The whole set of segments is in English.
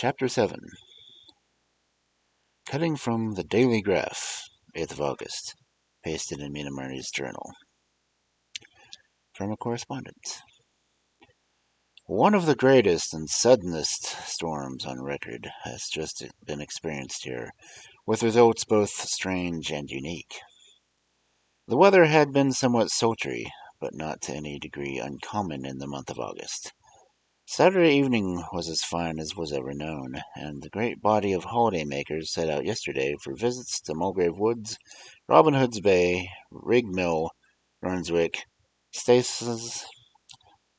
Chapter 7. Cutting from the Daily Graph, 8th of August. Pasted in Mina Marnie's journal. From a correspondent. One of the greatest and suddenest storms on record has just been experienced here, with results both strange and unique. The weather had been somewhat sultry, but not to any degree uncommon in the month of August. Saturday evening was as fine as was ever known, and the great body of holiday-makers set out yesterday for visits to Mulgrave Woods, Robin Hood's Bay, Rig Mill, Brunswick, Staces,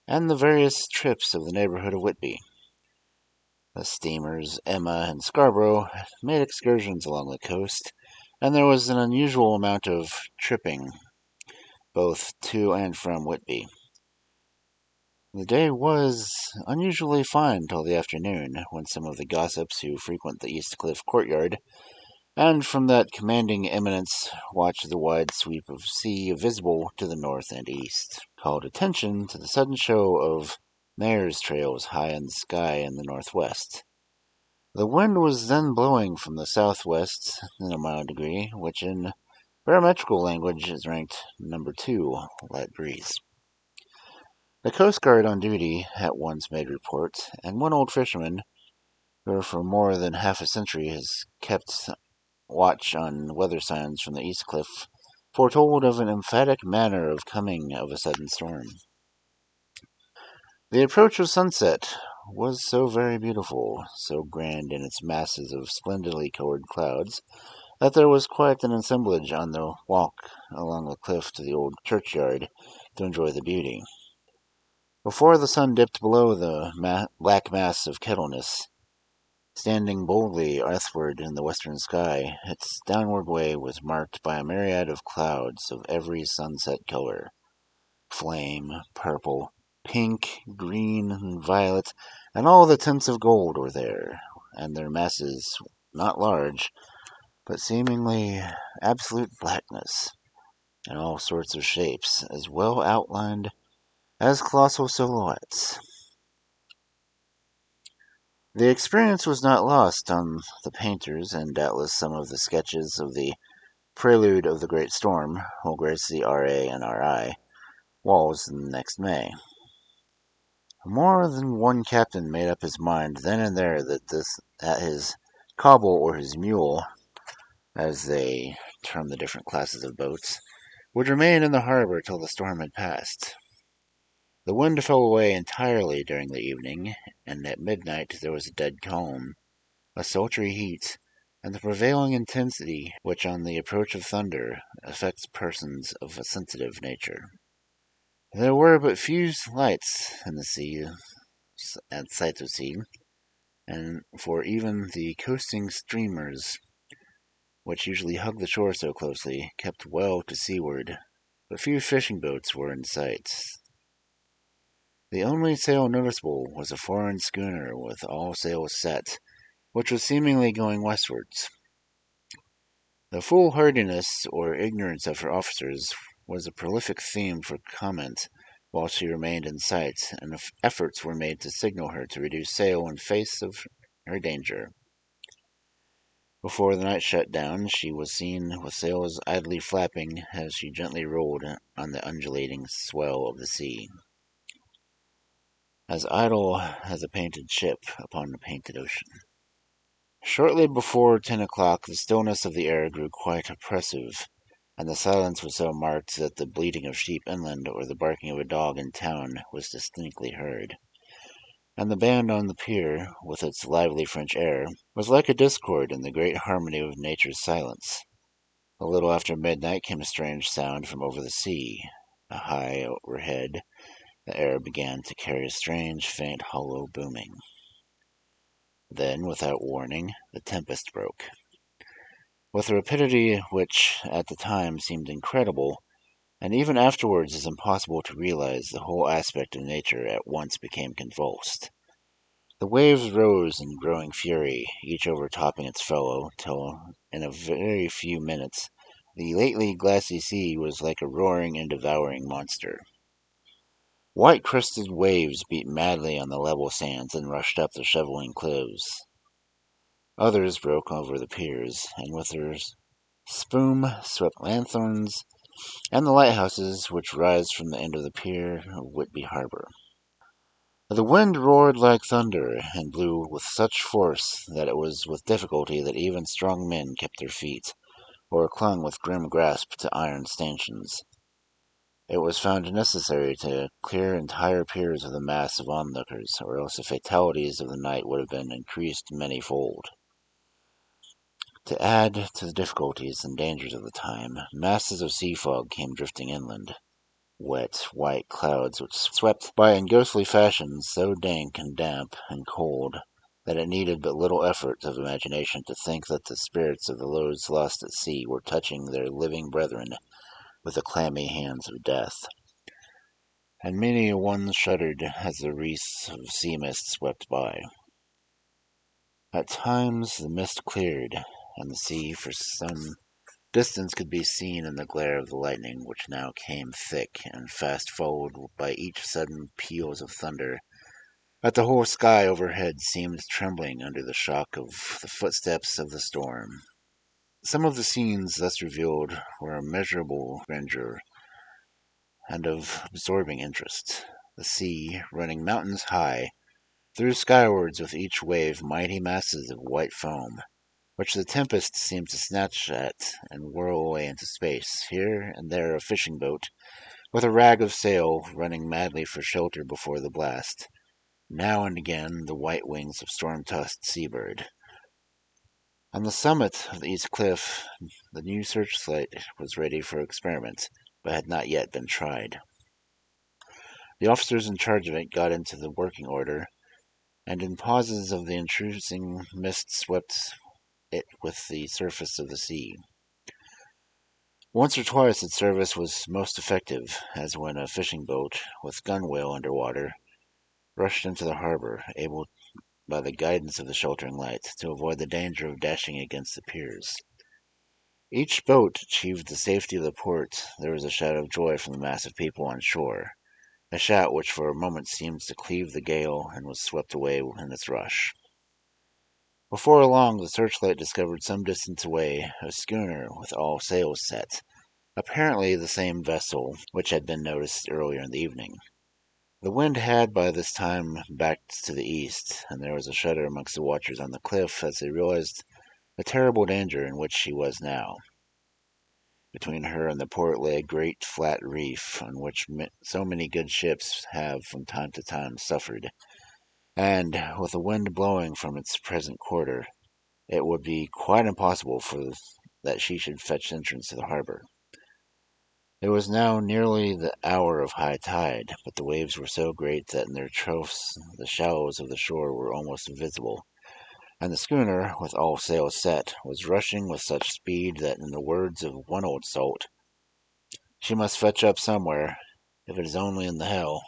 and the various trips of the neighborhood of Whitby. The steamers Emma and Scarborough made excursions along the coast, and there was an unusual amount of tripping, both to and from Whitby. The day was unusually fine till the afternoon, when some of the gossips who frequent the East Cliff courtyard, and from that commanding eminence watch the wide sweep of sea visible to the north and east, called attention to the sudden show of mares' trails high in the sky in the northwest. The wind was then blowing from the southwest in a mild degree, which in barometrical language is ranked number 2, light breeze. The Coast Guard on duty at once made report, and one old fisherman, who for more than half a century has kept watch on weather signs from the East Cliff, foretold of an emphatic manner of coming of a sudden storm. The approach of sunset was so very beautiful, so grand in its masses of splendidly colored clouds, that there was quite an assemblage on the walk along the cliff to the old churchyard to enjoy the beauty. Before the sun dipped below the black mass of Kettleness, standing boldly earthward in the western sky, its downward way was marked by a myriad of clouds of every sunset color. Flame, purple, pink, green, and violet, and all the tints of gold were there, and their masses, not large, but seemingly absolute blackness, in all sorts of shapes, as well outlined as colossal silhouettes. The experience was not lost on the painters, and doubtless some of the sketches of the prelude of the great storm will grace the R.A. and R.I. walls next May. More than one captain made up his mind then and there that his cobble or his mule, as they term the different classes of boats, would remain in the harbor till the storm had passed. The wind fell away entirely during the evening, and at midnight there was a dead calm, a sultry heat, and the prevailing intensity which on the approach of thunder affects persons of a sensitive nature. There were but few lights in the sea at sight of sea, and for even the coasting steamers, which usually hug the shore so closely, kept well to seaward, but few fishing boats were in sight. The only sail noticeable was a foreign schooner with all sails set, which was seemingly going westwards. The foolhardiness or ignorance of her officers was a prolific theme for comment while she remained in sight, and efforts were made to signal her to reduce sail in face of her danger. Before the night shut down, she was seen with sails idly flapping as she gently rolled on the undulating swell of the sea, as idle as a painted ship upon a painted ocean. Shortly before 10 o'clock, the stillness of the air grew quite oppressive, and the silence was so marked that the bleating of sheep inland or the barking of a dog in town was distinctly heard. And the band on the pier, with its lively French air, was like a discord in the great harmony of nature's silence. A little after midnight came a strange sound from over the sea. High overhead, the air began to carry a strange, faint, hollow booming. Then, without warning, the tempest broke. With a rapidity which, at the time, seemed incredible, and even afterwards is impossible to realize, the whole aspect of nature at once became convulsed. The waves rose in growing fury, each overtopping its fellow, till, in a very few minutes, the lately glassy sea was like a roaring and devouring monster. White-crested waves beat madly on the level sands and rushed up the shoveling cliffs. Others broke over the piers, and with their spume swept lanthorns and the lighthouses which rise from the end of the pier of Whitby Harbor. The wind roared like thunder, and blew with such force that it was with difficulty that even strong men kept their feet, or clung with grim grasp to iron stanchions. It was found necessary to clear entire piers of the mass of onlookers, or else the fatalities of the night would have been increased many-fold. To add to the difficulties and dangers of the time, masses of sea fog came drifting inland, wet, white clouds which swept by in ghostly fashion, so dank and damp and cold that it needed but little effort of imagination to think that the spirits of the loads lost at sea were touching their living brethren with the clammy hands of death. And many a one shuddered as the wreaths of sea mist swept by. At times the mist cleared, and the sea for some distance could be seen in the glare of the lightning, which now came thick and fast, followed by each sudden peals of thunder, that the whole sky overhead seemed trembling under the shock of the footsteps of the storm. Some of the scenes thus revealed were immeasurable grandeur and of absorbing interest. The sea, running mountains high, threw skywards with each wave mighty masses of white foam, which the tempest seemed to snatch at and whirl away into space. Here and there a fishing boat, with a rag of sail, running madly for shelter before the blast. Now and again the white wings of storm-tossed seabird. On the summit of the east cliff, the new searchlight was ready for experiment, but had not yet been tried. The officers in charge of it got into the working order, and in pauses of the intruding mist swept it with the surface of the sea. Once or twice its service was most effective, as when a fishing boat, with gunwale under water, rushed into the harbor, able, by the guidance of the sheltering light, to avoid the danger of dashing against the piers. Each boat achieved the safety of the port. There was a shout of joy from the mass of people on shore, a shout which for a moment seemed to cleave the gale and was swept away in its rush. Before long the searchlight discovered some distance away a schooner with all sails set, apparently the same vessel which had been noticed earlier in the evening. The wind had by this time backed to the east, and there was a shudder amongst the watchers on the cliff as they realized the terrible danger in which she was now. Between her and the port lay a great flat reef, on which so many good ships have from time to time suffered, and, with the wind blowing from its present quarter, it would be quite impossible that she should fetch entrance to the harbor. It was now nearly the hour of high tide, but the waves were so great that in their troughs the shallows of the shore were almost invisible, and the schooner, with all sails set, was rushing with such speed that, in the words of one old salt, she must fetch up somewhere, if it is only in the hell.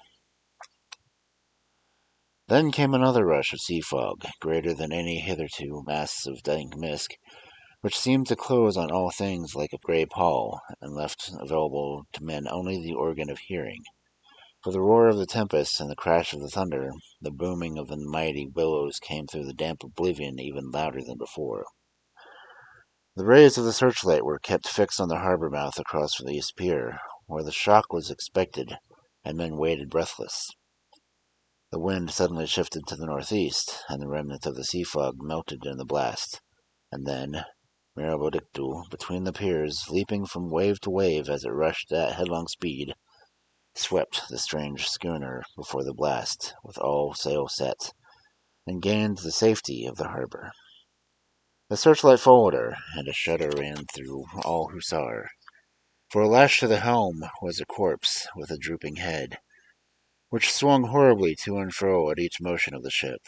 Then came another rush of sea fog, greater than any hitherto mass of dank mist, which seemed to close on all things like a grey pall, and left available to men only the organ of hearing. For the roar of the tempest and the crash of the thunder, the booming of the mighty billows came through the damp oblivion even louder than before. The rays of the searchlight were kept fixed on the harbor mouth across from the east pier, where the shock was expected, and men waited breathless. The wind suddenly shifted to the northeast, and the remnant of the sea fog melted in the blast, and then, mirabodictu, between the piers, leaping from wave to wave as it rushed at headlong speed, swept the strange schooner before the blast, with all sail set, and gained the safety of the harbor. The searchlight followed her, and a shudder ran through all who saw her, for lashed to the helm was a corpse with a drooping head, which swung horribly to and fro at each motion of the ship.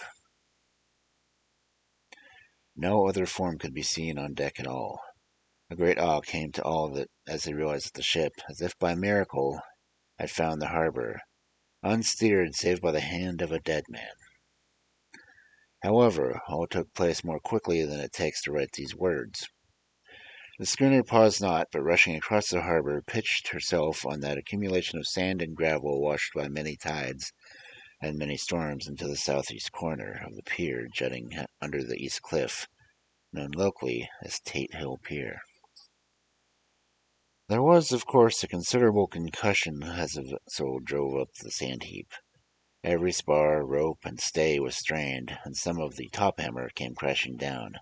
No other form could be seen on deck at all. A great awe came to all as they realized that the ship, as if by miracle, had found the harbor, unsteered save by the hand of a dead man. However, all took place more quickly than it takes to write these words. The schooner paused not, but rushing across the harbor, pitched herself on that accumulation of sand and gravel washed by many tides and many storms into the southeast corner of the pier jutting under the east cliff, known locally as Tate Hill Pier. There was, of course, a considerable concussion as the vessel drove up the sand heap. Every spar, rope, and stay was strained, and some of the top hammer came crashing down.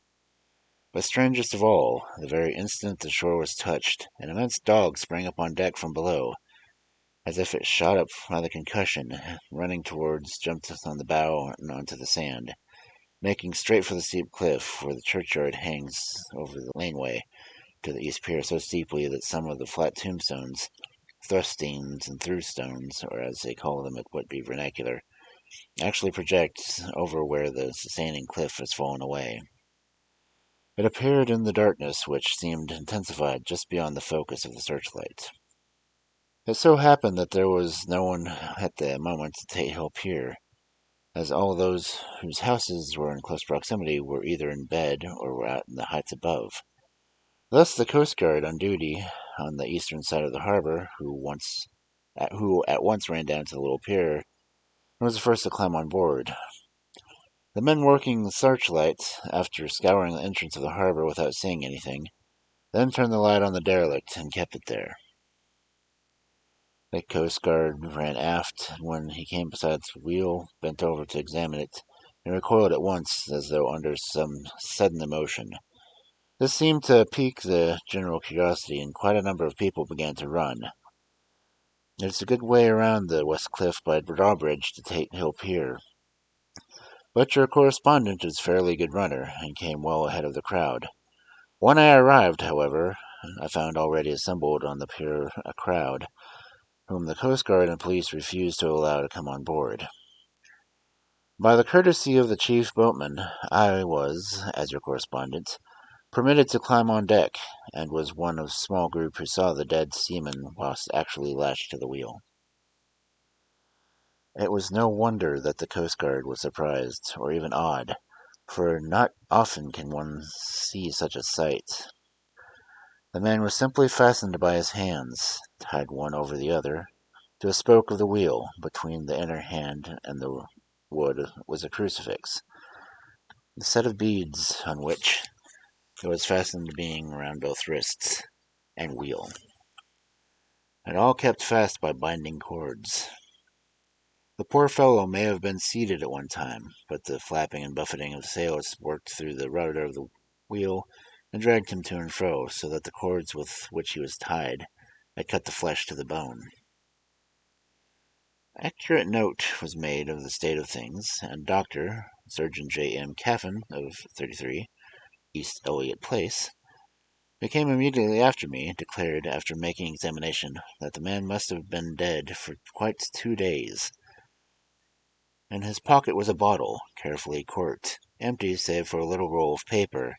But strangest of all, the very instant the shore was touched, an immense dog sprang up on deck from below, as if it shot up by the concussion, running towards, jumped on the bow and onto the sand, making straight for the steep cliff where the churchyard hangs over the laneway to the east pier so steeply that some of the flat tombstones, thrustings and throughstones, or as they call them at Whitby vernacular, actually project over where the sustaining cliff has fallen away. It appeared in the darkness, which seemed intensified just beyond the focus of the searchlight. It so happened that there was no one at the moment at Tate Hill Pier, as all those whose houses were in close proximity were either in bed or were out in the heights above. Thus the Coast Guard on duty on the eastern side of the harbor, who at once ran down to the little pier and was the first to climb on board. The men working the searchlight, after scouring the entrance of the harbor without seeing anything, then turned the light on the derelict and kept it there. The Coast Guard ran aft, and when he came beside the wheel, bent over to examine it, and recoiled at once as though under some sudden emotion. This seemed to pique the general curiosity, and quite a number of people began to run. It's a good way around the West Cliff by drawbridge to Tate Hill Pier. But your correspondent is a fairly good runner, and came well ahead of the crowd. When I arrived, however, I found already assembled on the pier a crowd, whom the Coast Guard and police refused to allow to come on board. By the courtesy of the chief boatman, I was, as your correspondent, permitted to climb on deck, and was one of a small group who saw the dead seaman whilst actually lashed to the wheel. It was no wonder that the Coast Guard was surprised, or even awed, for not often can one see such a sight. The man was simply fastened by his hands, tied one over the other, to a spoke of the wheel. Between the inner hand and the wood was a crucifix, the set of beads on which it was fastened being around both wrists and wheel, and all kept fast by binding cords. The poor fellow may have been seated at one time, but the flapping and buffeting of the sails worked through the rudder of the wheel and dragged him to and fro, so that the cords with which he was tied had cut the flesh to the bone. Accurate note was made of the state of things, and Dr. Surgeon J. M. Caffin, of 33, East Elliot Place, who came immediately after me, declared, after making examination, that the man must have been dead for quite 2 days. In his pocket was a bottle, carefully corked, empty save for a little roll of paper,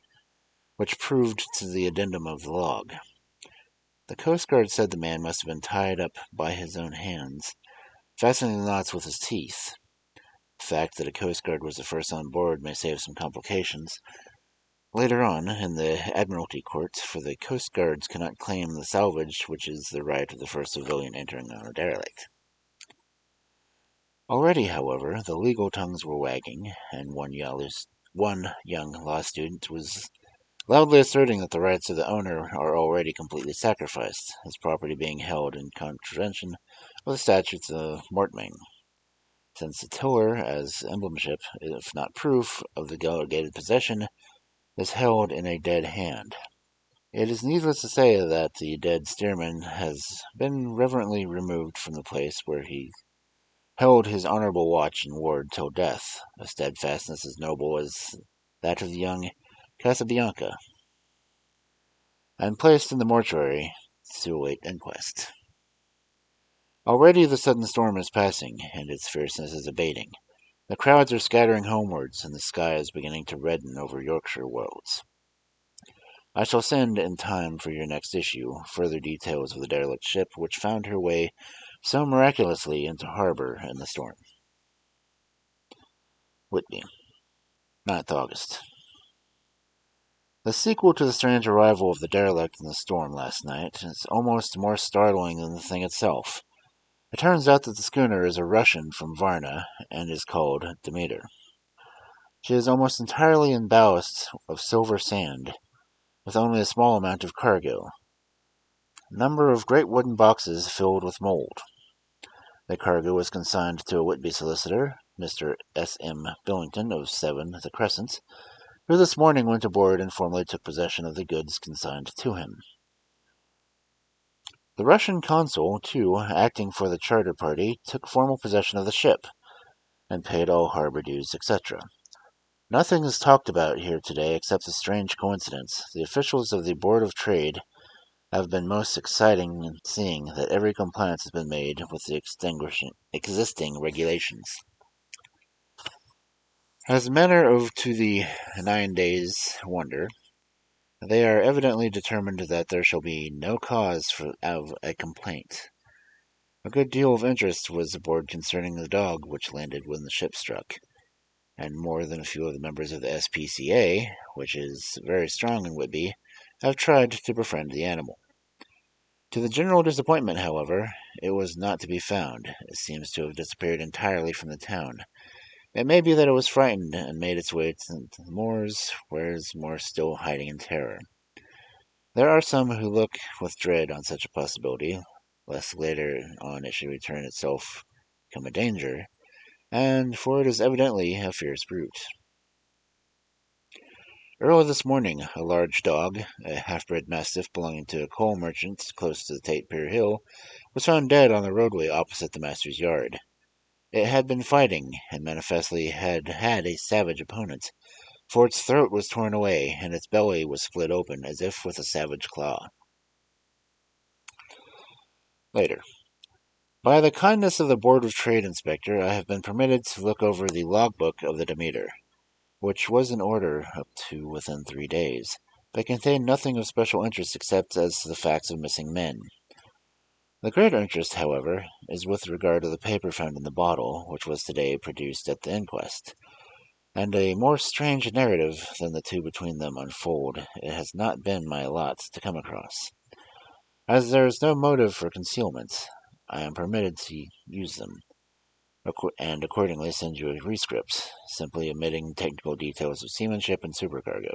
which proved to the addendum of the log. The Coast Guard said the man must have been tied up by his own hands, fastening the knots with his teeth. The fact that a Coast Guard was the first on board may save some complications later on in the Admiralty Court, for the Coast Guards cannot claim the salvage, which is the right of the first civilian entering on a derelict. Already, however, the legal tongues were wagging, and one young law student was loudly asserting that the rights of the owner are already completely sacrificed, his property being held in contravention of the statutes of mortmain, since the tiller, as emblemship, if not proof, of the delegated possession, is held in a dead hand. It is needless to say that the dead steersman has been reverently removed from the place where he held his honorable watch and ward till death, a steadfastness as noble as that of the young Casabianca, and placed in the mortuary to await inquest. Already the sudden storm is passing, and its fierceness is abating. The crowds are scattering homewards, and the sky is beginning to redden over Yorkshire wolds. I shall send, in time for your next issue, further details of the derelict ship which found her way so miraculously into harbor in the storm. Whitby, 9th August. The sequel to the strange arrival of the derelict in the storm last night is almost more startling than the thing itself. It turns out that the schooner is a Russian from Varna, and is called Demeter. She is almost entirely in ballast of silver sand, with only a small amount of cargo. A number of great wooden boxes filled with mold. The cargo was consigned to a Whitby solicitor, Mr. S. M. Billington of 7 The Crescent, who this morning went aboard and formally took possession of the goods consigned to him. The Russian consul, too, acting for the charter party, took formal possession of the ship, and paid all harbor dues, etc. Nothing is talked about here today except a strange coincidence. The officials of the Board of Trade have been most exciting in seeing that every compliance has been made with the existing regulations. As a matter to the 9 days' wonder, they are evidently determined that there shall be no cause of a complaint. A good deal of interest was aboard concerning the dog which landed when the ship struck, and more than a few of the members of the SPCA, which is very strong in Whitby, have tried to befriend the animal. To the general disappointment, however, it was not to be found. It seems to have disappeared entirely from the town. It may be that it was frightened and made its way to the moors, where it is more still hiding in terror. There are some who look with dread on such a possibility, lest later on it should return itself, become a danger, and for it is evidently a fierce brute. Early this morning, a large dog, a half-bred mastiff belonging to a coal merchant close to the Tate Pier Hill, was found dead on the roadway opposite the master's yard. It had been fighting, and manifestly had a savage opponent, for its throat was torn away, and its belly was split open as if with a savage claw. Later. By the kindness of the Board of Trade Inspector, I have been permitted to look over the logbook of the Demeter, which was in order up to within 3 days, but contained nothing of special interest except as to the facts of missing men. The greater interest, however, is with regard to the paper found in the bottle, which was today produced at the inquest, and a more strange narrative than the two between them unfold it has not been my lot to come across. As there is no motive for concealment, I am permitted to use them, and accordingly send you a rescript, simply omitting technical details of seamanship and supercargo.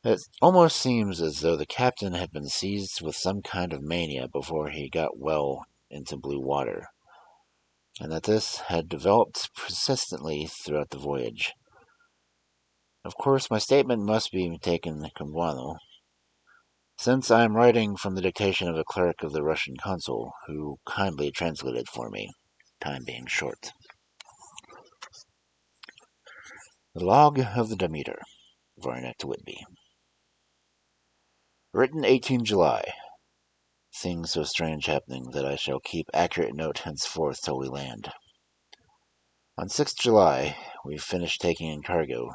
It almost seems as though the captain had been seized with some kind of mania before he got well into blue water, and that this had developed persistently throughout the voyage. Of course, my statement must be taken cum guano, since I am writing from the dictation of a clerk of the Russian consul, who kindly translated for me, time being short. The Log of the Demeter, Varnak to Whitby. Written 18 July. Things so strange happening that I shall keep accurate note henceforth till we land. On 6th July, we finished taking in cargo,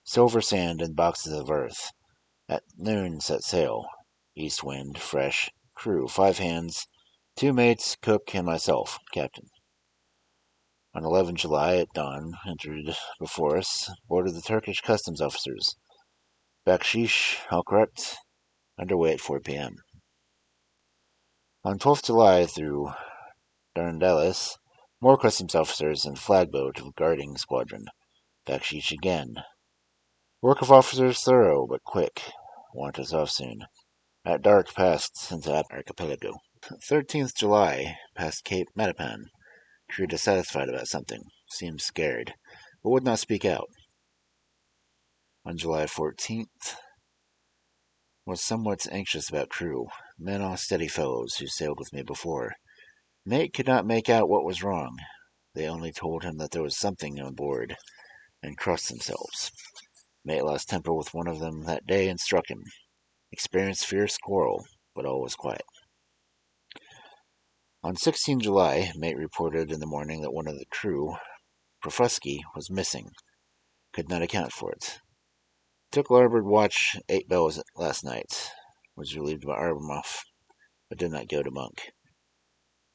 silver sand and boxes of earth. At noon set sail. East wind, fresh. Crew, 5 hands, 2 mates, cook, and myself, captain. On 11 July, at dawn, entered before us, boarded the Turkish customs officers. Bakshish, all correct, underway at 4 p.m. On 12th July, through Dardanelles, more customs officers and flagboat of guarding squadron. Bakshish again. Work of officers thorough, but quick. Want us off soon. At dark, passed into archipelago. 13th July, past Cape Matapan. Crew dissatisfied about something. Seemed scared, but would not speak out. On July 14th, was somewhat anxious about crew. Men all steady fellows who sailed with me before. Mate could not make out what was wrong. They only told him that there was something on board, and crossed themselves. Mate lost temper with one of them that day and struck him. Experienced fierce quarrel, but all was quiet. On 16 July, mate reported in the morning that one of the crew, Profusky, was missing. Could not account for it. Took larboard watch 8 bells last night. Was relieved by Arbamoff, but did not go to bunk.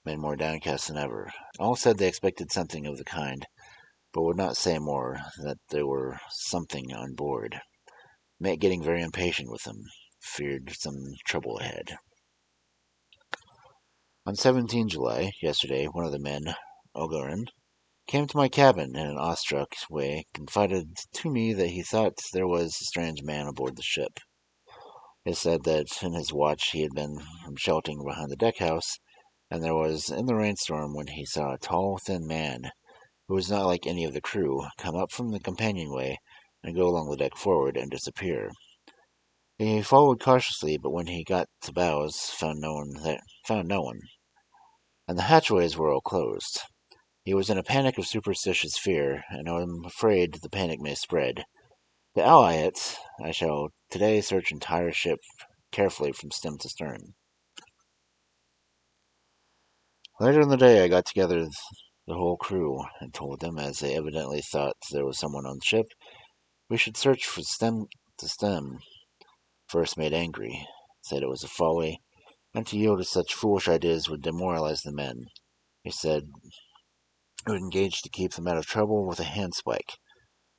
Men more downcast than ever. All said they expected something of the kind, but would not say more that there were something on board. Mate getting very impatient with them. Feared some trouble ahead. On 17 July, yesterday, one of the men, Ogarin, came to my cabin in an awestruck way, confided to me that he thought there was a strange man aboard the ship. He said that in his watch he had been sheltering behind the deckhouse, and there was in the rainstorm when he saw a tall, thin man, who was not like any of the crew, come up from the companionway and go along the deck forward and disappear. He followed cautiously, but when he got to bows, found no one, and the hatchways were all closed. He was in a panic of superstitious fear, and I am afraid the panic may spread. To ally it, I shall today search entire ship carefully from stem to stern. Later in the day, I got together the whole crew and told them, as they evidently thought there was someone on the ship, we should search from stem to stem. First mate angry, said it was a folly, and to yield to such foolish ideas would demoralize the men. He said he would engage to keep them out of trouble with a handspike.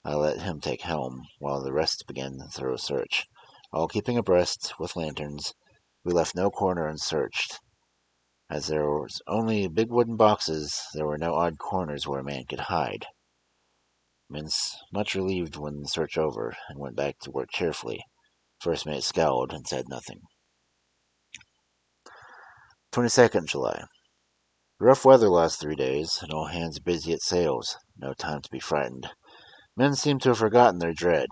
I let him take helm, while the rest began the thorough search. All keeping abreast, with lanterns, we left no corner unsearched. As there was only big wooden boxes, there were no odd corners where a man could hide. Men much relieved when the search over, and went back to work cheerfully. First mate scowled and said nothing. 22nd July. Rough weather last 3 days, and all hands busy at sails. No time to be frightened. Men seem to have forgotten their dread.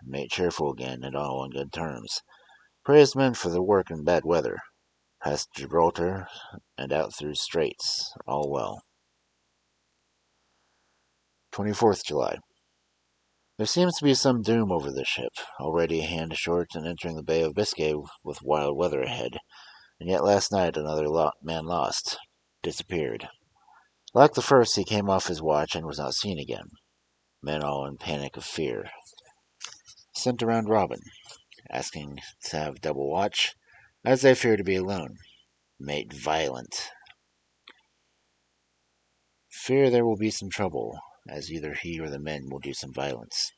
Mate cheerful again, and all on good terms. Praised men for their work in bad weather. Past Gibraltar and out through Straits. All well. 24th July. There seems to be some doom over the ship, already a hand short and entering the Bay of Biscay with wild weather ahead, and yet last night another man lost, disappeared. Like the first, he came off his watch and was not seen again. Men all in panic of fear. Sent around Robin, asking to have double watch, as they fear to be alone. Mate violent. Fear there will be some trouble, as either he or the men will do some violence.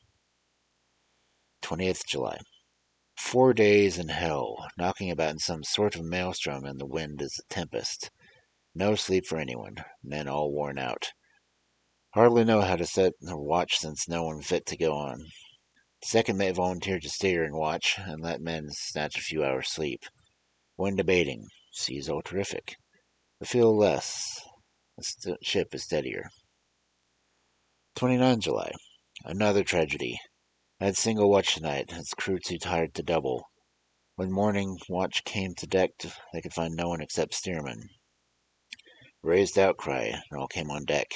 20th July. 4 days in hell, knocking about in some sort of maelstrom, and the wind is a tempest. No sleep for anyone, men all worn out. Hardly know how to set a watch since no one fit to go on. Second mate volunteered to steer and watch, and let men snatch a few hours' sleep. Wind abating, seas all terrific. The feel less, the ship is steadier. 29 July. Another tragedy. I had single watch tonight, its crew too tired to double. When morning watch came to deck, they could find no one except steerman. Raised outcry, and all came on deck.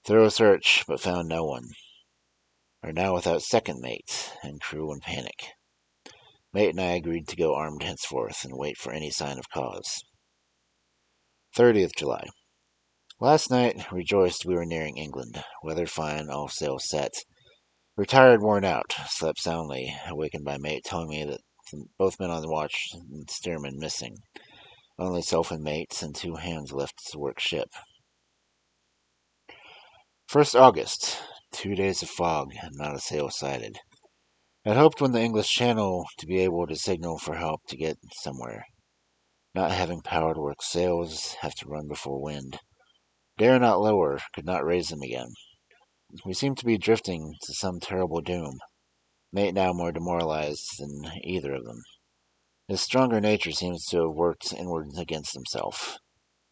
Thorough search, but found no one. Are now without second mate, and crew in panic. Mate and I agreed to go armed henceforth, and wait for any sign of cause. 30th July. Last night, rejoiced we were nearing England. Weather fine, all sails set. Retired, worn out, slept soundly, awakened by mate telling me that both men on the watch and steerman missing. Only self and mate, and 2 hands left to work ship. 1st August. 2 days of fog, and not a sail sighted. Had hoped when the English Channel to be able to signal for help to get somewhere. Not having power to work sails, have to run before wind. Dare not lower, could not raise them again. We seem to be drifting to some terrible doom. Mate now more demoralized than either of them. His stronger nature seems to have worked inward against himself.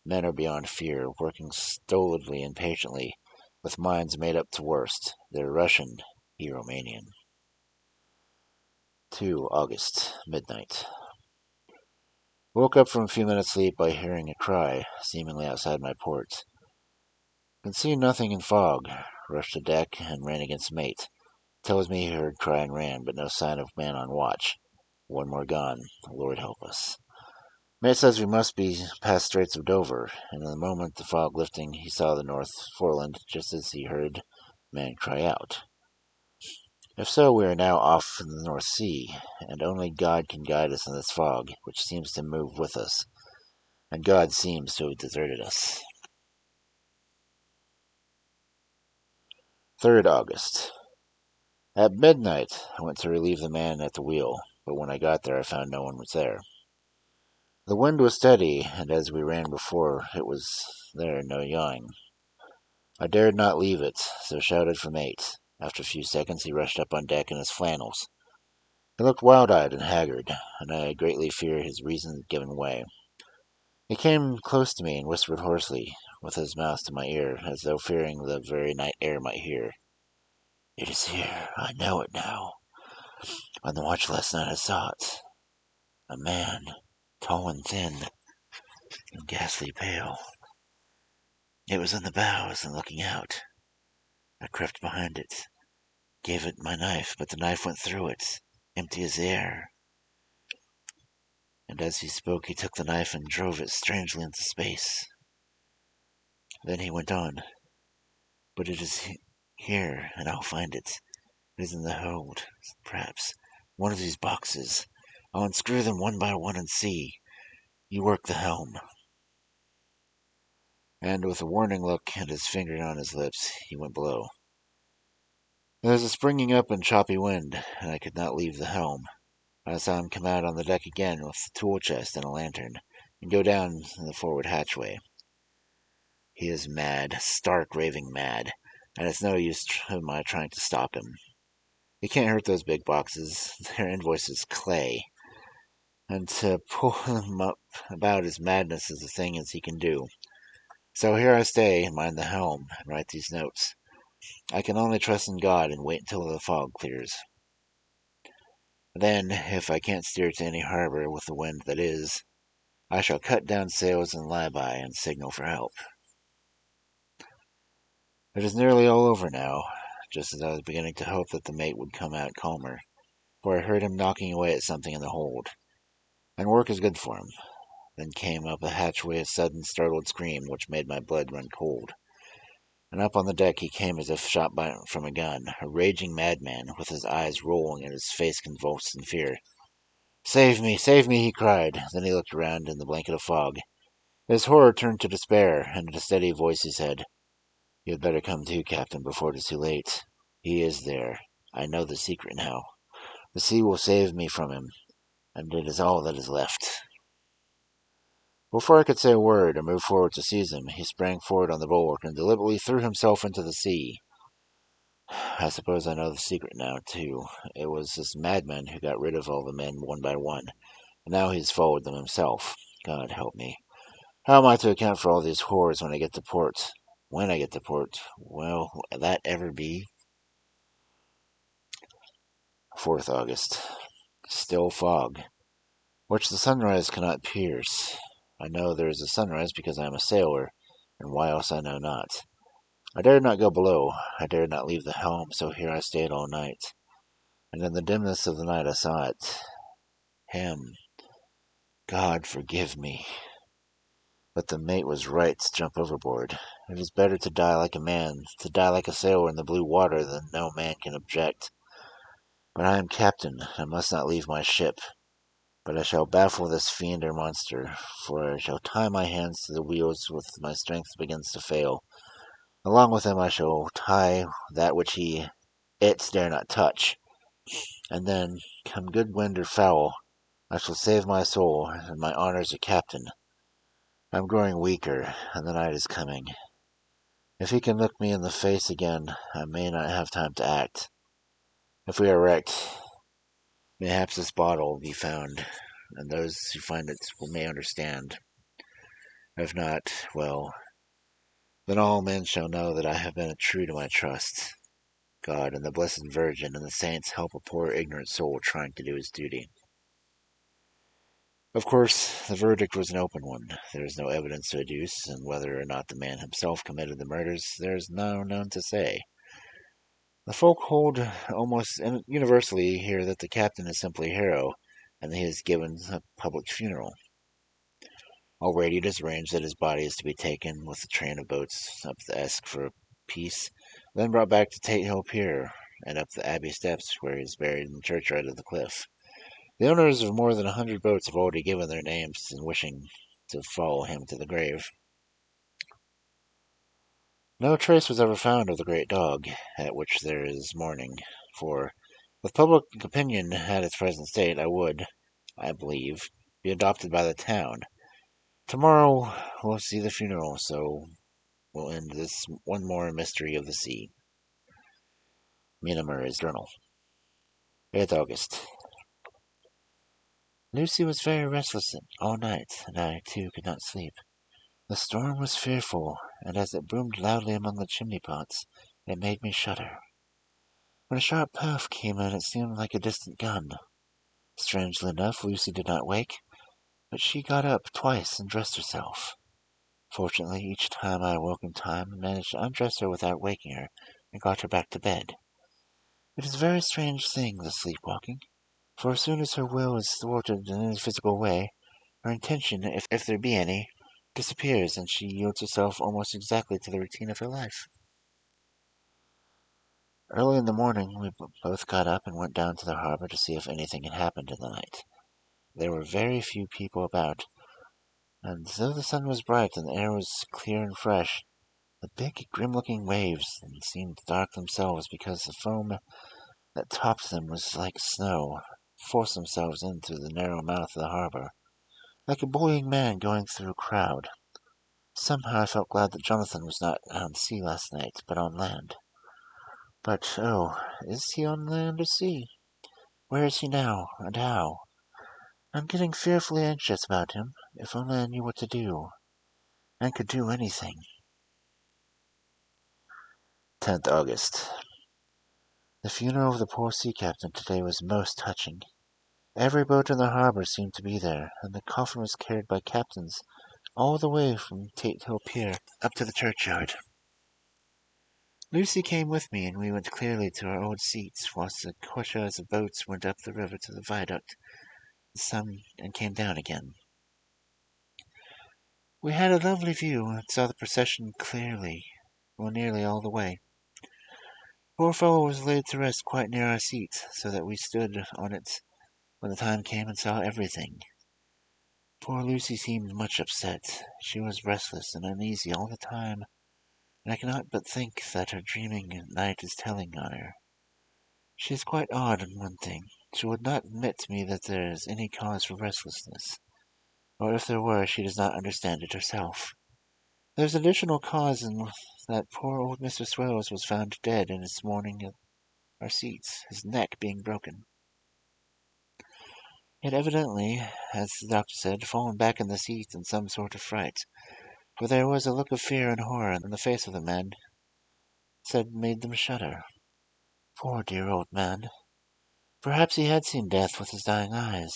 Men are beyond fear, working stolidly and patiently, with minds made up to worst. They're Russian, he Romanian. 2 August, midnight. Woke up from a few minutes' sleep by hearing a cry, seemingly outside my port. Could see nothing in fog. Rushed to deck and ran against mate. Tells me he heard cry and ran, but no sign of man on watch. One more gone. Lord help us. Mate says we must be past Straits of Dover, and in the moment the fog lifting, he saw the North Foreland just as he heard man cry out. If so, we are now off in the North Sea, and only God can guide us in this fog, which seems to move with us, and God seems to have deserted us. 3rd August. At midnight, I went to relieve the man at the wheel, but when I got there I found no one was there. The wind was steady, and as we ran before, it was there no yawing. I dared not leave it, so shouted for mate. After a few seconds, he rushed up on deck in his flannels. He looked wild-eyed and haggard, and I greatly fear his reason had given way. He came close to me and whispered hoarsely, with his mouth to my ear, as though fearing the very night air might hear. "It is here. I know it now. On the watch last night I saw it. A man, tall and thin, and ghastly pale. It was in the bows and looking out. I crept behind it, gave it my knife, but the knife went through it, empty as the air." And as he spoke, he took the knife and drove it strangely into space. Then he went on. "But it is here, and I'll find it. It is in the hold, perhaps. One of these boxes. I'll unscrew them one by one and see. You work the helm." And with a warning look and his finger on his lips, he went below. There was a springing up and choppy wind, and I could not leave the helm. I saw him come out on the deck again with a tool chest and a lantern, and go down the forward hatchway. He is mad, stark raving mad, and it's no use my trying to stop him. He can't hurt those big boxes. Their invoice is clay. And to pull him up about his madness is a thing as he can do. So here I stay and mind the helm and write these notes. I can only trust in God and wait until the fog clears. Then, if I can't steer to any harbor with the wind that is, I shall cut down sails and lie by and signal for help. It is nearly all over now, just as I was beginning to hope that the mate would come out calmer, for I heard him knocking away at something in the hold, and work is good for him. Then came up a hatchway a sudden startled scream which made my blood run cold, and up on the deck he came as if shot from a gun, a raging madman, with his eyes rolling and his face convulsed in fear. Save me, he cried. Then he looked around in the blanket of fog. His horror turned to despair, and in a steady voice he said, "You had better come to, Captain, before it is too late. He is there. I know the secret now. The sea will save me from him, and it is all that is left." Before I could say a word or move forward to seize him, he sprang forward on the bulwark and deliberately threw himself into the sea. I suppose I know the secret now, too. It was this madman who got rid of all the men one by one, and now he has followed them himself. God help me. How am I to account for all these horrors when I get to port? When I get to port, will that ever be? 4th August. Still fog, which the sunrise cannot pierce. I know there is a sunrise because I am a sailor, and why else I know not. I dared not go below. I dared not leave the helm, so here I stayed all night. And in the dimness of the night I saw it. Him. God forgive me. But the mate was right to jump overboard. It is better to die like a man, to die like a sailor in the blue water, than no man can object. But I am captain, and I must not leave my ship. But I shall baffle this fiend or monster, for I shall tie my hands to the wheels when my strength begins to fail. Along with him I shall tie that which it dare not touch. And then, come good wind or foul, I shall save my soul and my honor as a captain. I am growing weaker, and the night is coming. If he can look me in the face again, I may not have time to act. If we are wrecked, mayhaps this bottle will be found, and those who find it may understand. If not, well, then all men shall know that I have been true to my trust. God and the Blessed Virgin and the saints help a poor ignorant soul trying to do his duty. Of course, the verdict was an open one. There is no evidence to adduce, and whether or not the man himself committed the murders, there is none to say. The folk hold almost universally here that the captain is simply a hero, and that he is given a public funeral. Already it is arranged that his body is to be taken with a train of boats up the Esk for a piece, then brought back to Tate Hill Pier, and up the Abbey steps, where he is buried in the churchyard of the cliff. The owners of more than 100 boats have already given their names in wishing to follow him to the grave. No trace was ever found of the great dog, at which there is mourning, for, with public opinion at its present state, I would, I believe, be adopted by the town. Tomorrow we'll see the funeral, so will end this one more mystery of the sea. Mina Murray's Journal. 8th August. Lucy was very restless all night, and I, too, could not sleep. The storm was fearful, and as it boomed loudly among the chimney pots, it made me shudder. When a sharp puff came in, it seemed like a distant gun. Strangely enough, Lucy did not wake, but she got up twice and dressed herself. Fortunately, each time I awoke in time and managed to undress her without waking her, and got her back to bed. It is a very strange thing, this sleepwalking, for as soon as her will is thwarted in any physical way, her intention, if there be any, disappears, and she yields herself almost exactly to the routine of her life. Early in the morning, we both got up and went down to the harbor to see if anything had happened in the night. There were very few people about, and though the sun was bright and the air was clear and fresh, the big, grim-looking waves seemed dark themselves because the foam that topped them was like snow, forced themselves in through the narrow mouth of the harbor, like a bullying man going through a crowd. Somehow I felt glad that Jonathan was not on sea last night, but on land. But, oh, is he on land or sea? Where is he now, and how? I'm getting fearfully anxious about him. If only I knew what to do, and could do anything. 10th August. The funeral of the poor sea captain today was most touching. Every boat in the harbor seemed to be there, and the coffin was carried by captains all the way from Tate Hill Pier up to the churchyard. Lucy came with me, and we went clearly to our old seats, whilst the cortege of boats went up the river to the viaduct, and came down again. We had a lovely view, and saw the procession clearly, nearly all the way. Poor fellow was laid to rest quite near our seat, so that we stood on it when the time came and saw everything. Poor Lucy seemed much upset. She was restless and uneasy all the time, and I cannot but think that her dreaming at night is telling on her. She is quite odd in one thing. She would not admit to me that there is any cause for restlessness, or if there were, she does not understand it herself. There is additional cause in that poor old Mr. Swales was found dead in his morning at our seats, his neck being broken. He had evidently, as the doctor said, fallen back in the seat in some sort of fright, for there was a look of fear and horror in the face of the man that made them shudder. Poor dear old man! Perhaps he had seen death with his dying eyes.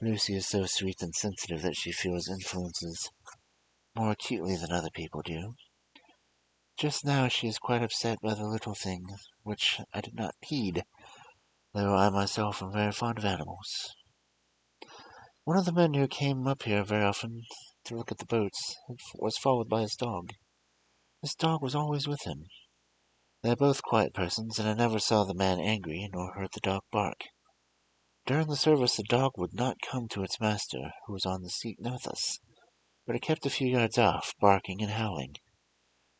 Lucy is so sweet and sensitive that she feels influences more acutely than other people do. Just now she is quite upset by the little things, which I did not heed, though I myself am very fond of animals. One of the men who came up here very often to look at the boats was followed by his dog. This dog was always with him. They are both quiet persons, and I never saw the man angry, nor heard the dog bark. During the service the dog would not come to its master, who was on the seat with us, but it kept a few yards off, barking and howling.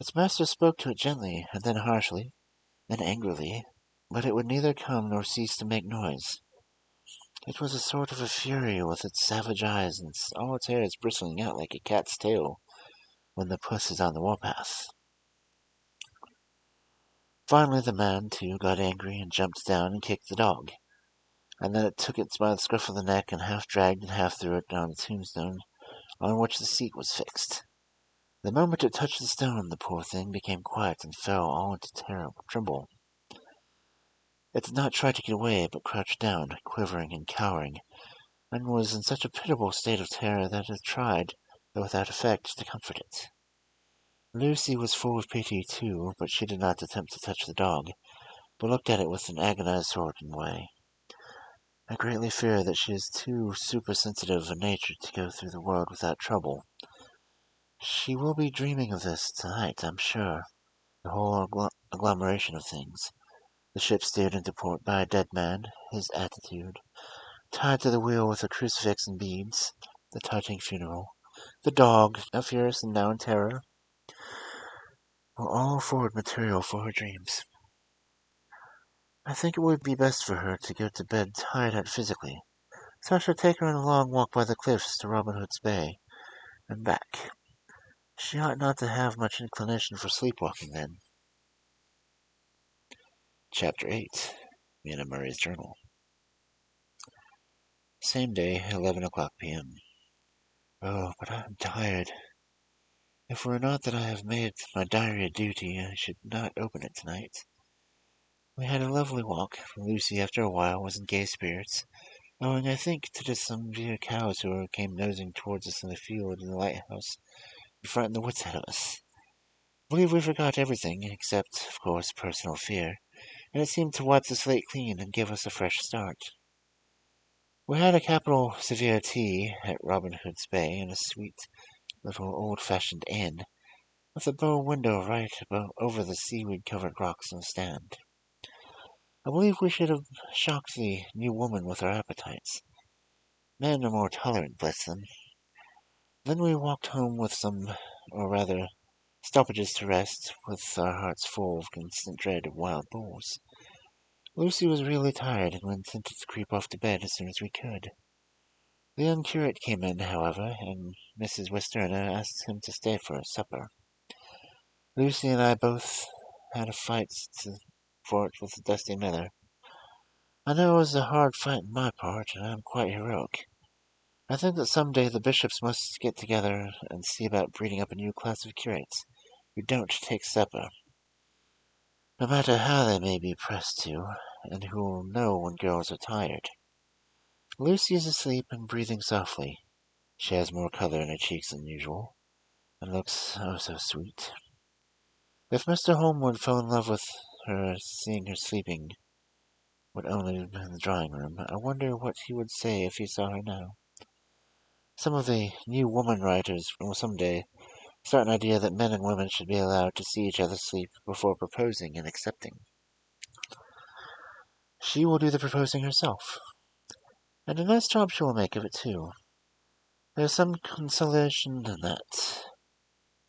Its master spoke to it gently, and then harshly, then angrily, but it would neither come nor cease to make noise. It was a sort of a fury with its savage eyes, and all its hairs bristling out like a cat's tail when the puss is on the warpath. Finally the man, too, got angry and jumped down and kicked the dog, and then it took it by the scruff of the neck and half dragged and half threw it down the tombstone on which the seat was fixed. The moment it touched the stone, the poor thing became quiet and fell all into tremble. It did not try to get away, but crouched down, quivering and cowering, and was in such a pitiable state of terror that it tried, though without effect, to comfort it. Lucy was full of pity, too, but she did not attempt to touch the dog, but looked at it with an agonized sort of way. I greatly fear that she is too supersensitive a nature to go through the world without trouble. She will be dreaming of this tonight, I'm sure. The whole agglomeration of things. The ship steered into port by a dead man, his attitude, tied to the wheel with a crucifix and beads, the touching funeral, the dog, now furious and now in terror, will all afford material for her dreams. I think it would be best for her to go to bed tired out physically, so I shall take her on a long walk by the cliffs to Robin Hood's Bay, and back. She ought not to have much inclination for sleepwalking, then. Chapter 8. Mina Murray's Journal. Same day, 11 o'clock p.m. Oh, but I'm tired. If it were not that I have made my diary a duty, I should not open it tonight. We had a lovely walk. Lucy, after a while, was in gay spirits, owing, I think, to some dear cows who came nosing towards us in the field in the lighthouse, and frightened the wits out of us. I believe we forgot everything, except, of course, personal fear, and it seemed to wipe the slate clean and give us a fresh start. We had a capital severe tea at Robin Hood's Bay in a sweet little old-fashioned inn, with a bow window right over the seaweed-covered rocks in the stand. I believe we should have shocked the new woman with our appetites. Men are more tolerant, bless them. Then we walked home with some, or rather, stoppages to rest, with our hearts full of constant dread of wild bulls. Lucy was really tired, and we intended to creep off to bed as soon as we could. The young curate came in, however, and Mrs. Westerner asked him to stay for supper. Lucy and I both had a fight for it with the dusty miller. I know it was a hard fight on my part, and I am quite heroic. I think that some day the bishops must get together and see about breeding up a new class of curates who don't take supper, no matter how they may be pressed to, and who will know when girls are tired. Lucy is asleep and breathing softly. She has more color in her cheeks than usual, and looks oh so sweet. If Mr. Holmwood fell in love with her seeing her sleeping would only in the drawing room, I wonder what he would say if he saw her now. Some of the new woman writers will some day start an idea that men and women should be allowed to see each other sleep before proposing and accepting. She will do the proposing herself, and a nice job she will make of it, too. There's some consolation in that.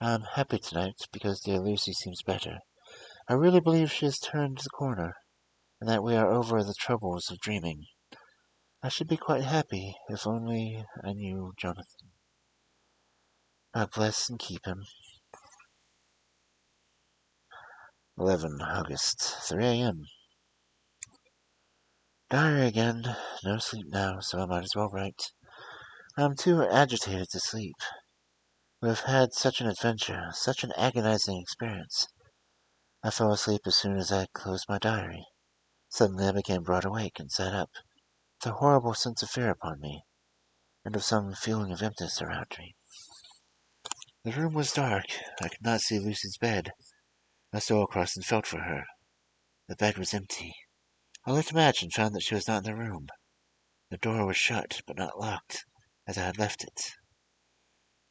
I'm happy tonight because dear Lucy seems better. I really believe she has turned the corner, and that we are over the troubles of dreaming. I should be quite happy if only I knew Jonathan. God bless and keep him. 11 August, 3 a.m. Diary again. No sleep now, so I might as well write. I am too agitated to sleep. We have had such an adventure, such an agonizing experience. I fell asleep as soon as I closed my diary. Suddenly I became broad awake and sat up, with a horrible sense of fear upon me, and of some feeling of emptiness around me. The room was dark. I could not see Lucy's bed. I stole across and felt for her. The bed was empty. I lit a match and found that she was not in the room. The door was shut, but not locked, as I had left it.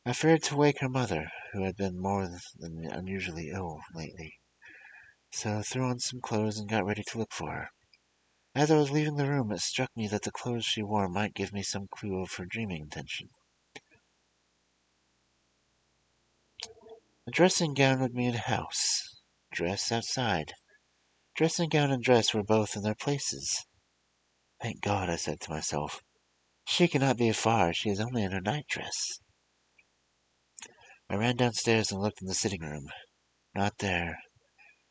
I feared to wake her mother, who had been more than unusually ill lately, so threw on some clothes and got ready to look for her. As I was leaving the room, it struck me that the clothes she wore might give me some clue of her dreaming intention. A dressing gown would be in a house. Dress outside. Dressing gown and dress were both in their places. Thank God, I said to myself. She cannot be far. She is only in her nightdress. I ran downstairs and looked in the sitting room. Not there.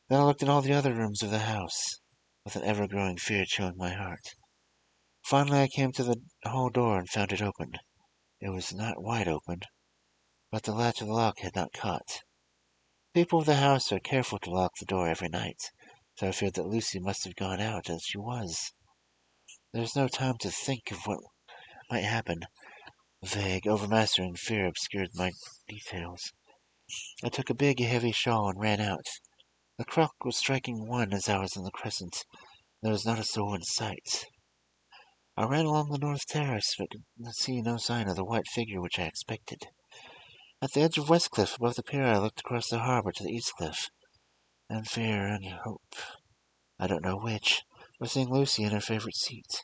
Then I looked in all the other rooms of the house, with an ever-growing fear chilling my heart. Finally I came to the hall door and found it open. It was not wide open, but the latch of the lock had not caught. People of the house are careful to lock the door every night, so I feared that Lucy must have gone out as she was. There was no time to think of what might happen. Vague, overmastering fear obscured my details. I took a big, heavy shawl and ran out. The clock was striking 1 as I was in the crescent. There was not a soul in sight. I ran along the north terrace, but could see no sign of the white figure which I expected. At the edge of West Cliff, above the pier, I looked across the harbor to the East Cliff, and fear and hope, I don't know which, was seeing Lucy in her favorite seat.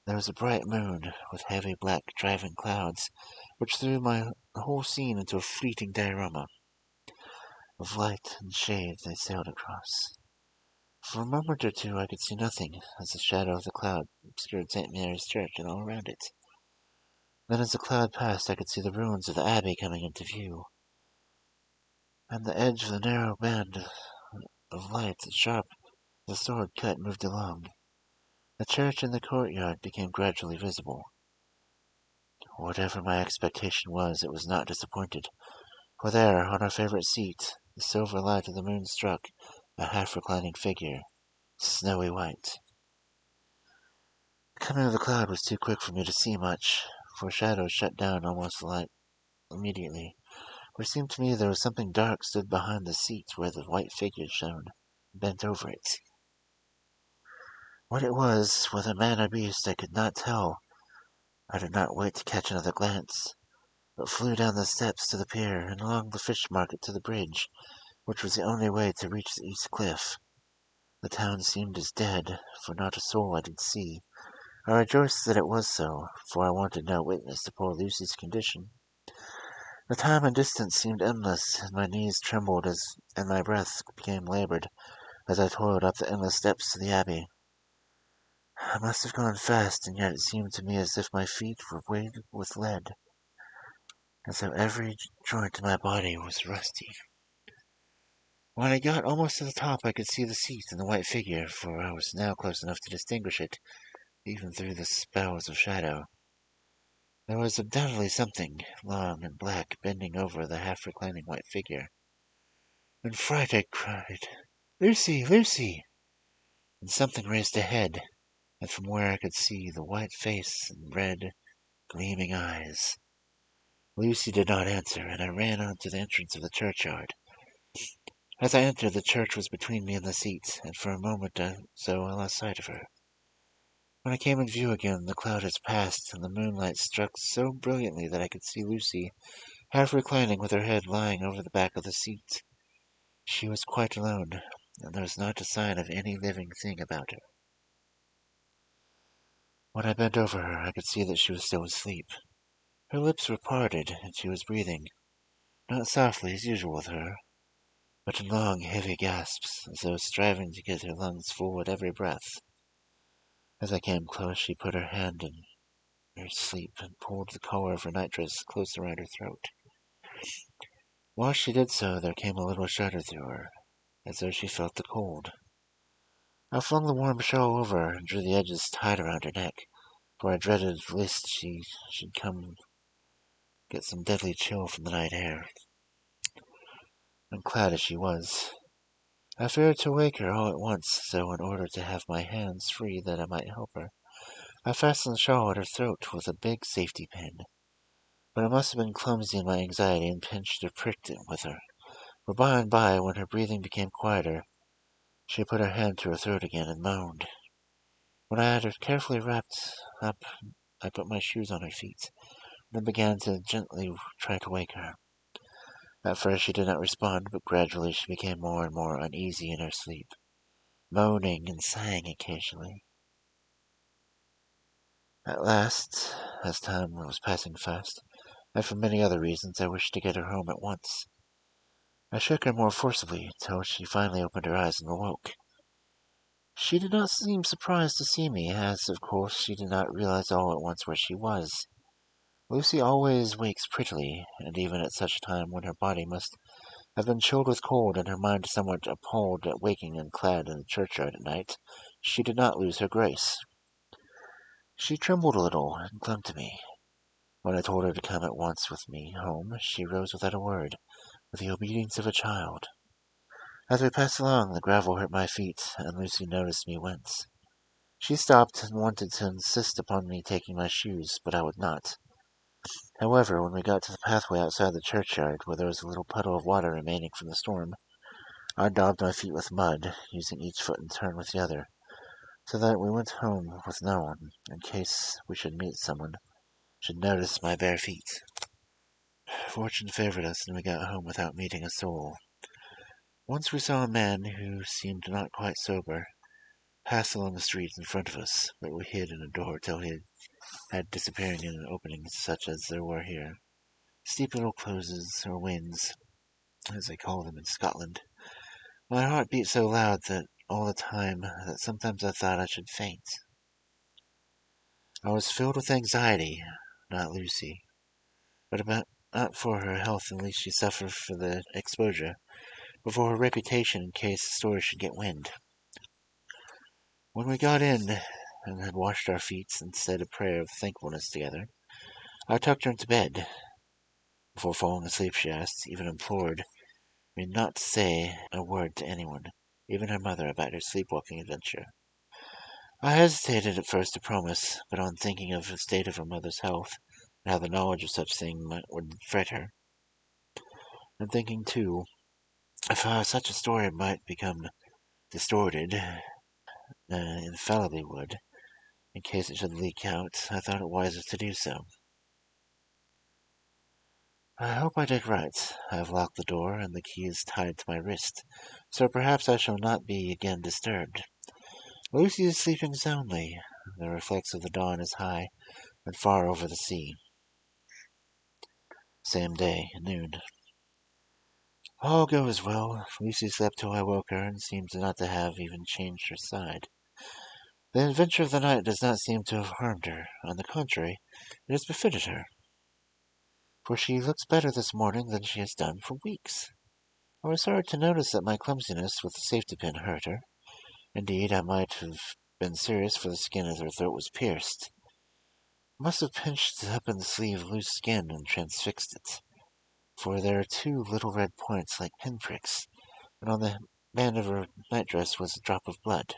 There was a bright moon, with heavy black driving clouds, which threw the whole scene into a fleeting diorama. Of light and shade they sailed across. For a moment or two I could see nothing, as the shadow of the cloud obscured St. Mary's Church and all around it. Then as the cloud passed I could see the ruins of the abbey coming into view. and the edge of the narrow band of light that sharp the sword cut moved along. The church in the courtyard became gradually visible. Whatever my expectation was, it was not disappointed, for there, on our favorite seat, the silver light of the moon struck a half-reclining figure, snowy white. The coming of the cloud was too quick for me to see much, for shadows shut down almost the light immediately. For it seemed to me there was something dark stood behind the seat where the white figure shone, bent over it. What it was, whether man or beast, I could not tell. I did not wait to catch another glance, but flew down the steps to the pier and along the fish market to the bridge, which was the only way to reach the east cliff. The town seemed as dead, for not a soul I did see. I rejoiced that it was so, for I wanted no witness to poor Lucy's condition. The time and distance seemed endless, and my knees trembled and my breath became labored as I toiled up the endless steps to the abbey. I must have gone fast, and yet it seemed to me as if my feet were weighted with lead, as though every joint in my body was rusty. When I got almost to the top, I could see the seat and the white figure, for I was now close enough to distinguish it, even through the spells of shadow. There was undoubtedly something, long and black, bending over the half-reclining white figure. In fright I cried, "Lucy, Lucy!" And something raised a head, and from where I could see the white face and red, gleaming eyes. Lucy did not answer, and I ran on to the entrance of the churchyard. As I entered, the church was between me and the seat, and for a moment so I lost sight of her. When I came in view again, the cloud had passed, and the moonlight struck so brilliantly that I could see Lucy, half reclining with her head lying over the back of the seat. She was quite alone, and there was not a sign of any living thing about her. When I bent over her, I could see that she was still asleep. Her lips were parted, and she was breathing, not softly as usual with her, but in long, heavy gasps, as though striving to get her lungs full at every breath. As I came close, she put her hand in her sleep and pulled the collar of her nightdress close around her throat. While she did so, there came a little shudder through her, as though she felt the cold. I flung the warm shawl over her and drew the edges tight around her neck, for I dreaded lest she should come get some deadly chill from the night air. And clad as she was, I feared to wake her all at once, so in order to have my hands free that I might help her, I fastened the shawl at her throat with a big safety pin. But I must have been clumsy in my anxiety and pinched or pricked it with her, for by and by, when her breathing became quieter, she put her hand to her throat again and moaned. When I had her carefully wrapped up, I put my shoes on her feet, and then began to gently try to wake her. At first she did not respond, but gradually she became more and more uneasy in her sleep, moaning and sighing occasionally. At last, as time was passing fast, and for many other reasons, I wished to get her home at once. I shook her more forcibly, till she finally opened her eyes and awoke. She did not seem surprised to see me, as, of course, she did not realize all at once where she was. Lucy always wakes prettily, and even at such a time when her body must have been chilled with cold and her mind somewhat appalled at waking and clad in the churchyard at night, she did not lose her grace. She trembled a little and clung to me. When I told her to come at once with me home, she rose without a word, with the obedience of a child. As we passed along, the gravel hurt my feet, and Lucy noticed me wince. She stopped and wanted to insist upon me taking my shoes, but I would not. However, when we got to the pathway outside the churchyard, where there was a little puddle of water remaining from the storm, I daubed my feet with mud, using each foot in turn with the other, so that we went home with no one, in case we should meet someone, should notice my bare feet. Fortune favored us, and we got home without meeting a soul. Once we saw a man, who seemed not quite sober, pass along the street in front of us, but we hid in a door till he had disappearing in an opening such as there were here. Steep little closes, or wins, as they call them in Scotland. My heart beat so loud that all the time that sometimes I thought I should faint. I was filled with anxiety, not Lucy, but about not for her health, at least she suffered for the exposure, but for her reputation in case the story should get wind. When we got in and had washed our feet and said a prayer of thankfulness together, I tucked her into bed. Before falling asleep, she asked, even implored, me not to say a word to anyone, even her mother, about her sleepwalking adventure. I hesitated at first to promise, but on thinking of the state of her mother's health, and how the knowledge of such thing would fret her, and thinking, too, if such a story might become distorted, infallibly would, in case it should leak out, I thought it wisest to do so. I hope I did right. I have locked the door, and the key is tied to my wrist, so perhaps I shall not be again disturbed. Lucy is sleeping soundly. The reflex of the dawn is high and far over the sea. Same day, noon. All goes well. Lucy slept till I woke her, and seems not to have even changed her side. The adventure of the night does not seem to have harmed her. On the contrary, it has befitted her, for she looks better this morning than she has done for weeks. I was sorry to notice that my clumsiness with the safety pin hurt her. Indeed, I might have been serious, for the skin of her throat was pierced. I must have pinched up in the sleeve loose skin and transfixed it, for there are two little red points like pinpricks, and on the band of her nightdress was a drop of blood.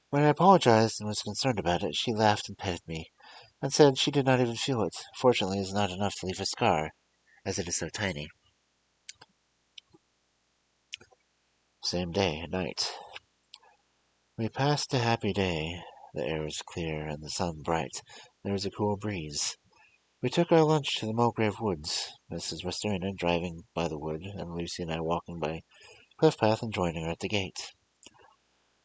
When I apologized and was concerned about it, she laughed and petted me, and said she did not even feel it. Fortunately, it is not enough to leave a scar, as it is so tiny. Same day, night. We passed a happy day. The air was clear and the sun bright. There was a cool breeze. We took our lunch to the Mulgrave Woods, Mrs. Westerina driving by the wood, and Lucy and I walking by cliff path and joining her at the gate.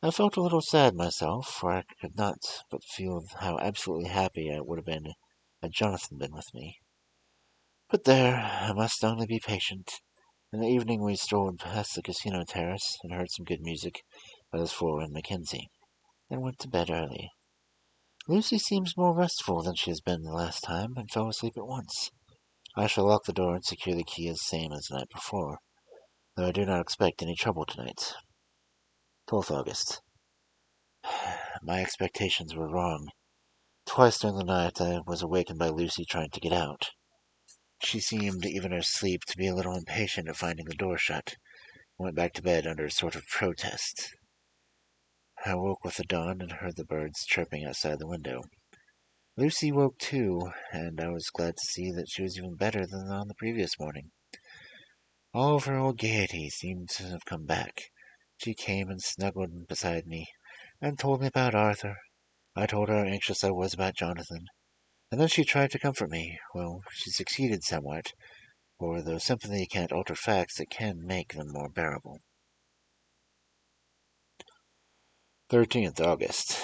I felt a little sad myself, for I could not but feel how absolutely happy I would have been had Jonathan been with me. But there, I must only be patient. In the evening we strolled past the casino terrace and heard some good music by the floor in Mackenzie, and went to bed early. Lucy seems more restful than she has been the last time, and fell asleep at once. I shall lock the door and secure the key as same as the night before, though I do not expect any trouble tonight. 12th August. My expectations were wrong. Twice during the night I was awakened by Lucy trying to get out. She seemed, even in her sleep, to be a little impatient at finding the door shut, and went back to bed under a sort of protest. I woke with the dawn and heard the birds chirping outside the window. Lucy woke too, and I was glad to see that she was even better than on the previous morning. All of her old gaiety seemed to have come back. She came and snuggled beside me, and told me about Arthur. I told her how anxious I was about Jonathan, and then she tried to comfort me. Well, she succeeded somewhat, for though sympathy can't alter facts, it can make them more bearable. 13th August.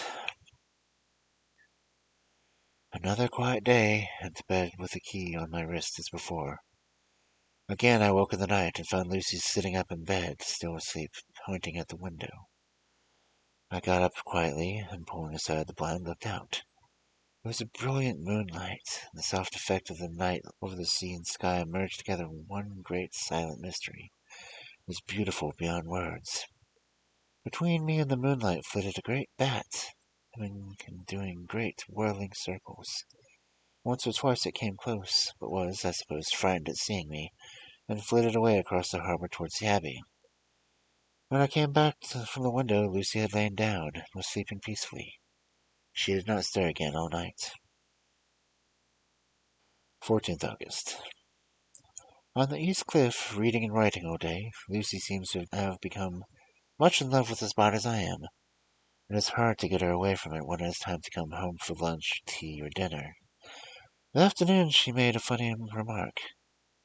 Another quiet day, and to bed with the key on my wrist as before. Again I woke in the night and found Lucy sitting up in bed, still asleep, pointing at the window. I got up quietly, and pulling aside the blind, looked out. It was a brilliant moonlight, and the soft effect of the night over the sea and sky merged together in one great silent mystery. It was beautiful beyond words. Between me and the moonlight flitted a great bat, doing great whirling circles. Once or twice it came close, but was, I suppose, frightened at seeing me, and flitted away across the harbor towards the Abbey. When I came back from the window, Lucy had lain down, and was sleeping peacefully. She did not stir again all night. 14th August. On the East Cliff, reading and writing all day, Lucy seems to have become much in love with the spot as I am. It is hard to get her away from it when it is time to come home for lunch, tea, or dinner. In the afternoon she made a funny remark.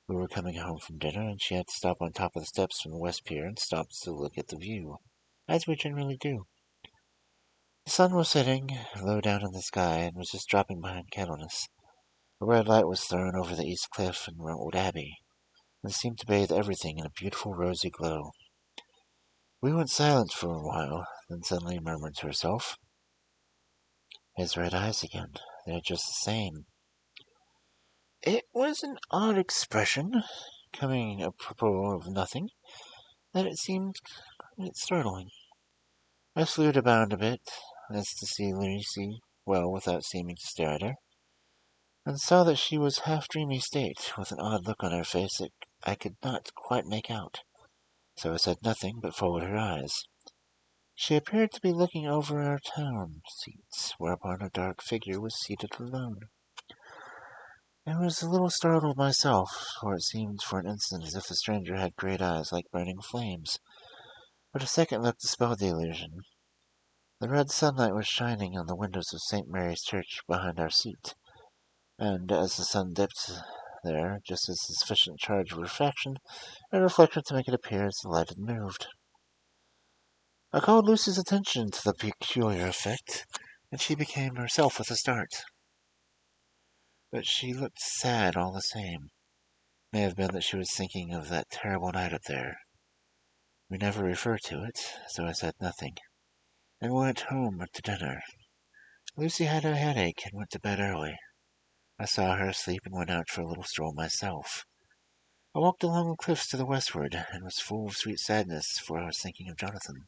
We were coming home from dinner, and she had to stop on top of the steps from the West Pier and stop to look at the view, as we generally do. The sun was setting low down in the sky, and was just dropping behind Candlemas. A red light was thrown over the East Cliff and old Abbey, and seemed to bathe everything in a beautiful rosy glow. We went silent for a while, then suddenly murmured to herself, "His red eyes again. They are just the same." It was an odd expression, coming apropos of nothing, that it seemed quite startling. I slewed about a bit, as to see Lucy well without seeming to stare at her, and saw that she was half-dreamy state, with an odd look on her face that I could not quite make out. So I said nothing, but followed her eyes. She appeared to be looking over our town seats, whereupon a dark figure was seated alone. I was a little startled myself, for it seemed for an instant as if the stranger had great eyes like burning flames, but a second look dispelled the illusion. The red sunlight was shining on the windows of St. Mary's Church behind our seat, and as the sun dipped there, just as a sufficient charge of refraction, a reflection to make it appear as the light had moved. I called Lucy's attention to the peculiar effect, and she became herself with a start. But she looked sad all the same. May have been that she was thinking of that terrible night up there. We never referred to it, so I said nothing, and went home to dinner. Lucy had a headache and went to bed early. I saw her asleep and went out for a little stroll myself. I walked along the cliffs to the westward, and was full of sweet sadness, for I was thinking of Jonathan.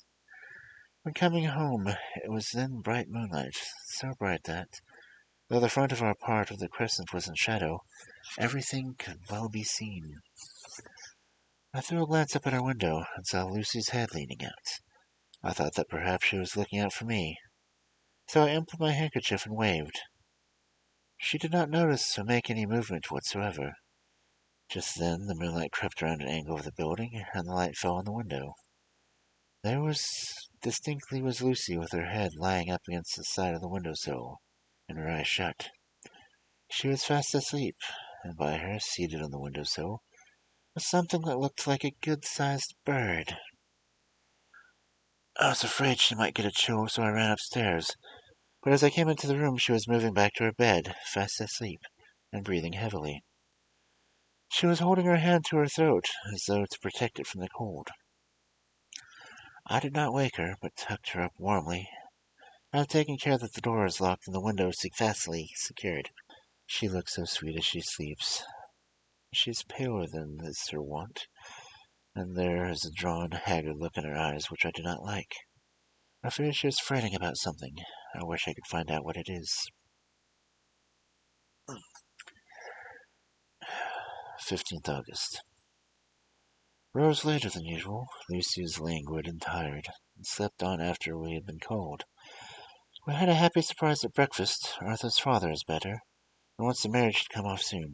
When coming home, it was then bright moonlight, so bright that, though the front of our part of the crescent was in shadow, everything could well be seen. I threw a glance up at our window, and saw Lucy's head leaning out. I thought that perhaps she was looking out for me, so I emptied my handkerchief and waved. She did not notice or make any movement whatsoever. Just then the moonlight crept around an angle of the building, and the light fell on the window. There distinctly was Lucy with her head lying up against the side of the window-sill, and her eyes shut. She was fast asleep, and by her, seated on the window-sill, was something that looked like a good-sized bird. I was afraid she might get a chill, so I ran upstairs, but as I came into the room she was moving back to her bed, fast asleep, and breathing heavily. She was holding her hand to her throat, as though to protect it from the cold. I did not wake her, but tucked her up warmly, and taking care that the door was locked and the window fastly secured. She looks so sweet as she sleeps. She is paler than is her wont, and there is a drawn, haggard look in her eyes which I do not like. I fear she is fretting about something. I wish I could find out what it is. 15th August. Rose later than usual. Lucy is languid and tired, and slept on after we had been called. We had a happy surprise at breakfast. Arthur's father is better, and wants the marriage to come off soon.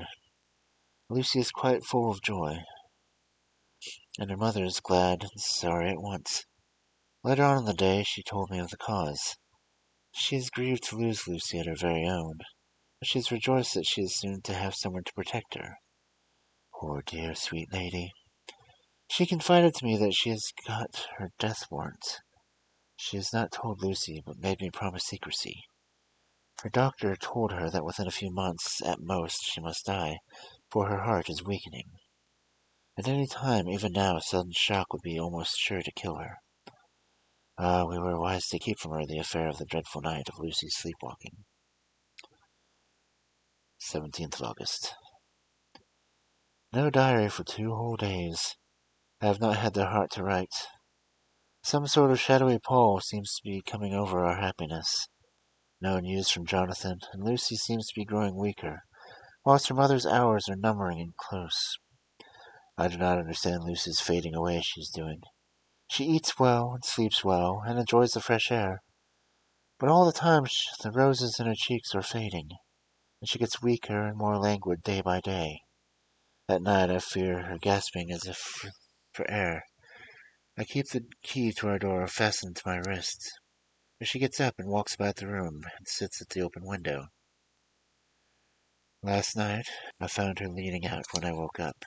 Lucy is quite full of joy, and her mother is glad and sorry at once. Later on in the day she told me of the cause. She is grieved to lose Lucy at her very own, but she is rejoiced that she is soon to have someone to protect her. Poor dear sweet lady. She confided to me that she has got her death warrant. She has not told Lucy, but made me promise secrecy. Her doctor told her that within a few months, at most, she must die, for her heart is weakening. At any time, even now, a sudden shock would be almost sure to kill her. We were wise to keep from her the affair of the dreadful night of Lucy's sleepwalking. 17th of August. No diary for 2 whole days. I have not had the heart to write. Some sort of shadowy pall seems to be coming over our happiness. No news from Jonathan, and Lucy seems to be growing weaker, whilst her mother's hours are numbering and close. I do not understand Lucy's fading away she is doing. She eats well and sleeps well, and enjoys the fresh air. But all the time the roses in her cheeks are fading, and she gets weaker and more languid day by day. At night I fear her gasping as if for air. I keep the key to our door fastened to my wrist, but she gets up and walks about the room and sits at the open window. Last night I found her leaning out when I woke up.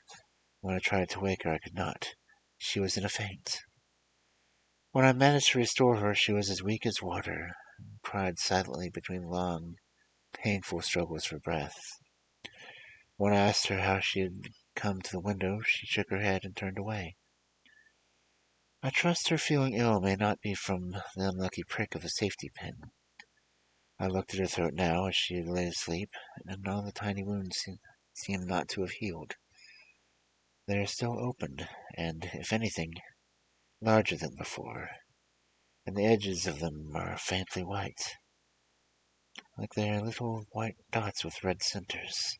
When I tried to wake her I could not. She was in a faint. When I managed to restore her she was as weak as water, and cried silently between long, painful struggles for breath. When I asked her how she had come to the window, she shook her head and turned away. I trust her feeling ill may not be from the unlucky prick of a safety pin. I looked at her throat now as she lay asleep, and all the tiny wounds seem not to have healed. They are still open, and, if anything, larger than before, and the edges of them are faintly white, like they are little white dots with red centers.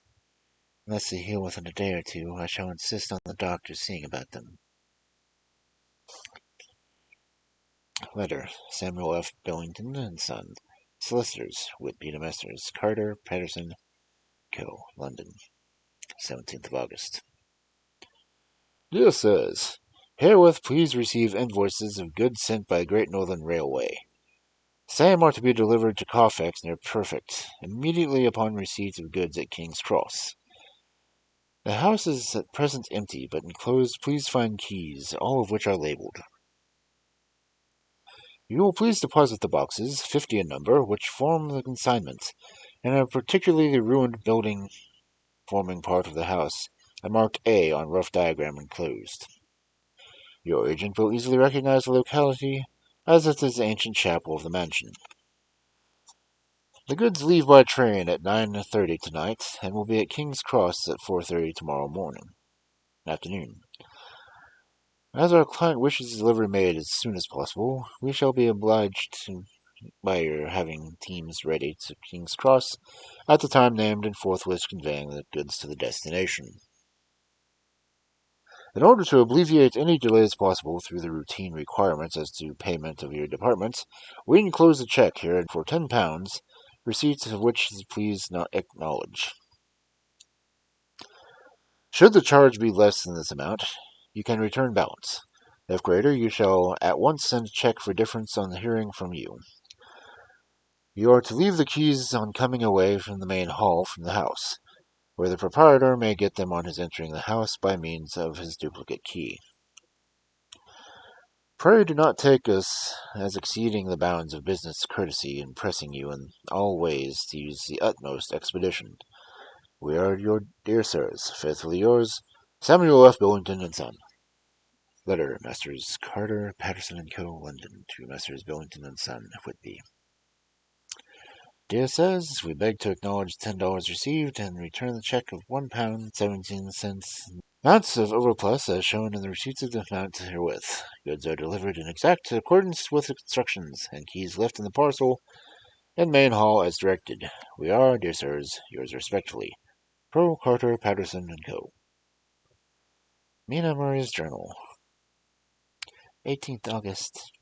Unless they heal within a day or two, I shall insist on the doctor seeing about them. Letter, Samuel F. Billington and Son, Solicitors, Whitby Domesters, Carter, Patterson, Co., London, 17th of August. Dear Sirs, herewith please receive invoices of goods sent by Great Northern Railway. Same are to be delivered to Carfax near Perfect, immediately upon receipt of goods at King's Cross. The house is at present empty, but enclosed please find keys, all of which are labeled. You will please deposit the boxes, 50 in number, which form the consignment, in a particularly ruined building forming part of the house, and marked A on rough diagram enclosed. Your agent will easily recognize the locality, as it is the ancient chapel of the mansion. The goods leave by train at 9:30 tonight, and will be at King's Cross at 4:30 tomorrow afternoon. As our client wishes delivery made as soon as possible, we shall be obliged by your having teams ready to King's Cross at the time named and forthwith conveying the goods to the destination. In order to alleviate any delays possible through the routine requirements as to payment of your department, we enclose a check here for £10, receipts of which please not acknowledge. Should the charge be less than this amount, you can return balance. If greater, you shall at once send a check for difference on hearing from you. You are to leave the keys on coming away from the main hall from the house, where the proprietor may get them on his entering the house by means of his duplicate key. Pray do not take us as exceeding the bounds of business courtesy in pressing you in all ways to use the utmost expedition. We are your dear sirs, faithfully yours, Samuel F. Billington and Son. Letter, Messrs. Carter, Patterson and Co., London, to Messrs. Billington and Son, Whitby. Dear Sirs, we beg to acknowledge $10 received and return the check of £1.17. Amounts of overplus as shown in the receipts of the amount herewith. Goods are delivered in exact accordance with instructions, and keys left in the parcel in main hall as directed. We are, dear sirs, yours respectfully, Pro Carter, Patterson and Co. Mina Murray's Journal, 18th August.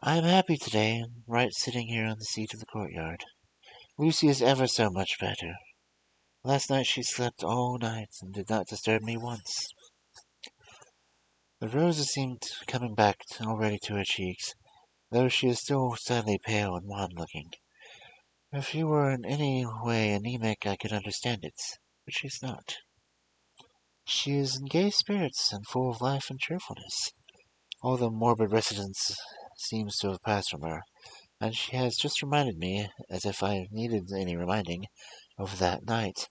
I am happy today, and right sitting here on the seat of the courtyard. Lucy is ever so much better. Last night she slept all night and did not disturb me once. The roses seemed coming back already to her cheeks, though she is still sadly pale and wan-looking. If she were in any way anemic, I could understand it, but she is not. She is in gay spirits and full of life and cheerfulness. All the morbid residence seems to have passed from her, and she has just reminded me, as if I needed any reminding, of that night,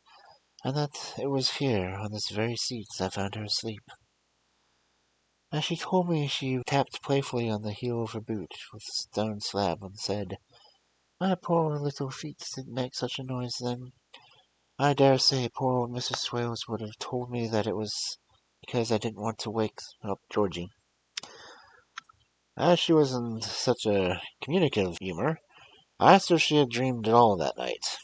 and that it was here, on this very seat, I found her asleep. As she told me, she tapped playfully on the heel of her boot with a stone slab and said, "My poor little feet didn't make such a noise then. I dare say poor old Mrs. Swales would have told me that it was because I didn't want to wake up Georgie." As she was in such a communicative humor, I asked her if she had dreamed at all that night.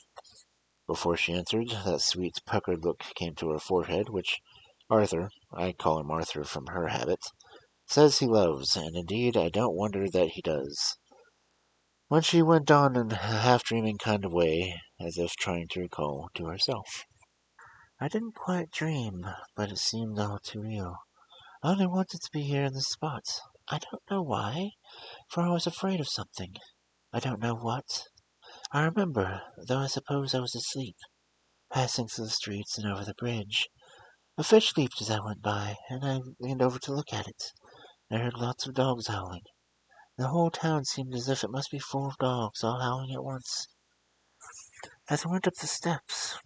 Before she answered, that sweet puckered look came to her forehead, which Arthur, I call him Arthur from her habit, says he loves, and indeed I don't wonder that he does. When she went on in a half-dreaming kind of way, as if trying to recall to herself. I didn't quite dream, but it seemed all too real. I only wanted to be here in this spot. I don't know why, for I was afraid of something. I don't know what. I remember, though I suppose I was asleep, passing through the streets and over the bridge. A fish leaped as I went by, and I leaned over to look at it. I heard lots of dogs howling. The whole town seemed as if it must be full of dogs, all howling at once. As I went up the steps,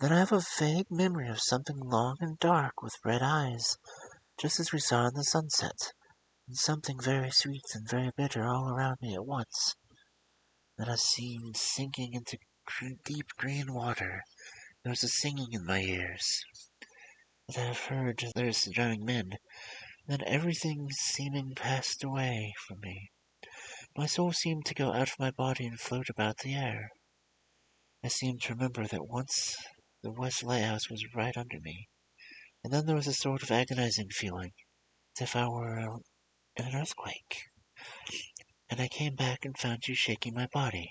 then I have a vague memory of something long and dark with red eyes, just as we saw in the sunset, and something very sweet and very bitter all around me at once. Then I seemed sinking into deep green water. There was a singing in my ears that I have heard there's drowning men. Then everything seeming passed away from me. My soul seemed to go out of my body and float about the air. I seemed to remember that once the West Lighthouse was right under me, and then there was a sort of agonizing feeling, as if I were in an earthquake. And I came back and found you shaking my body.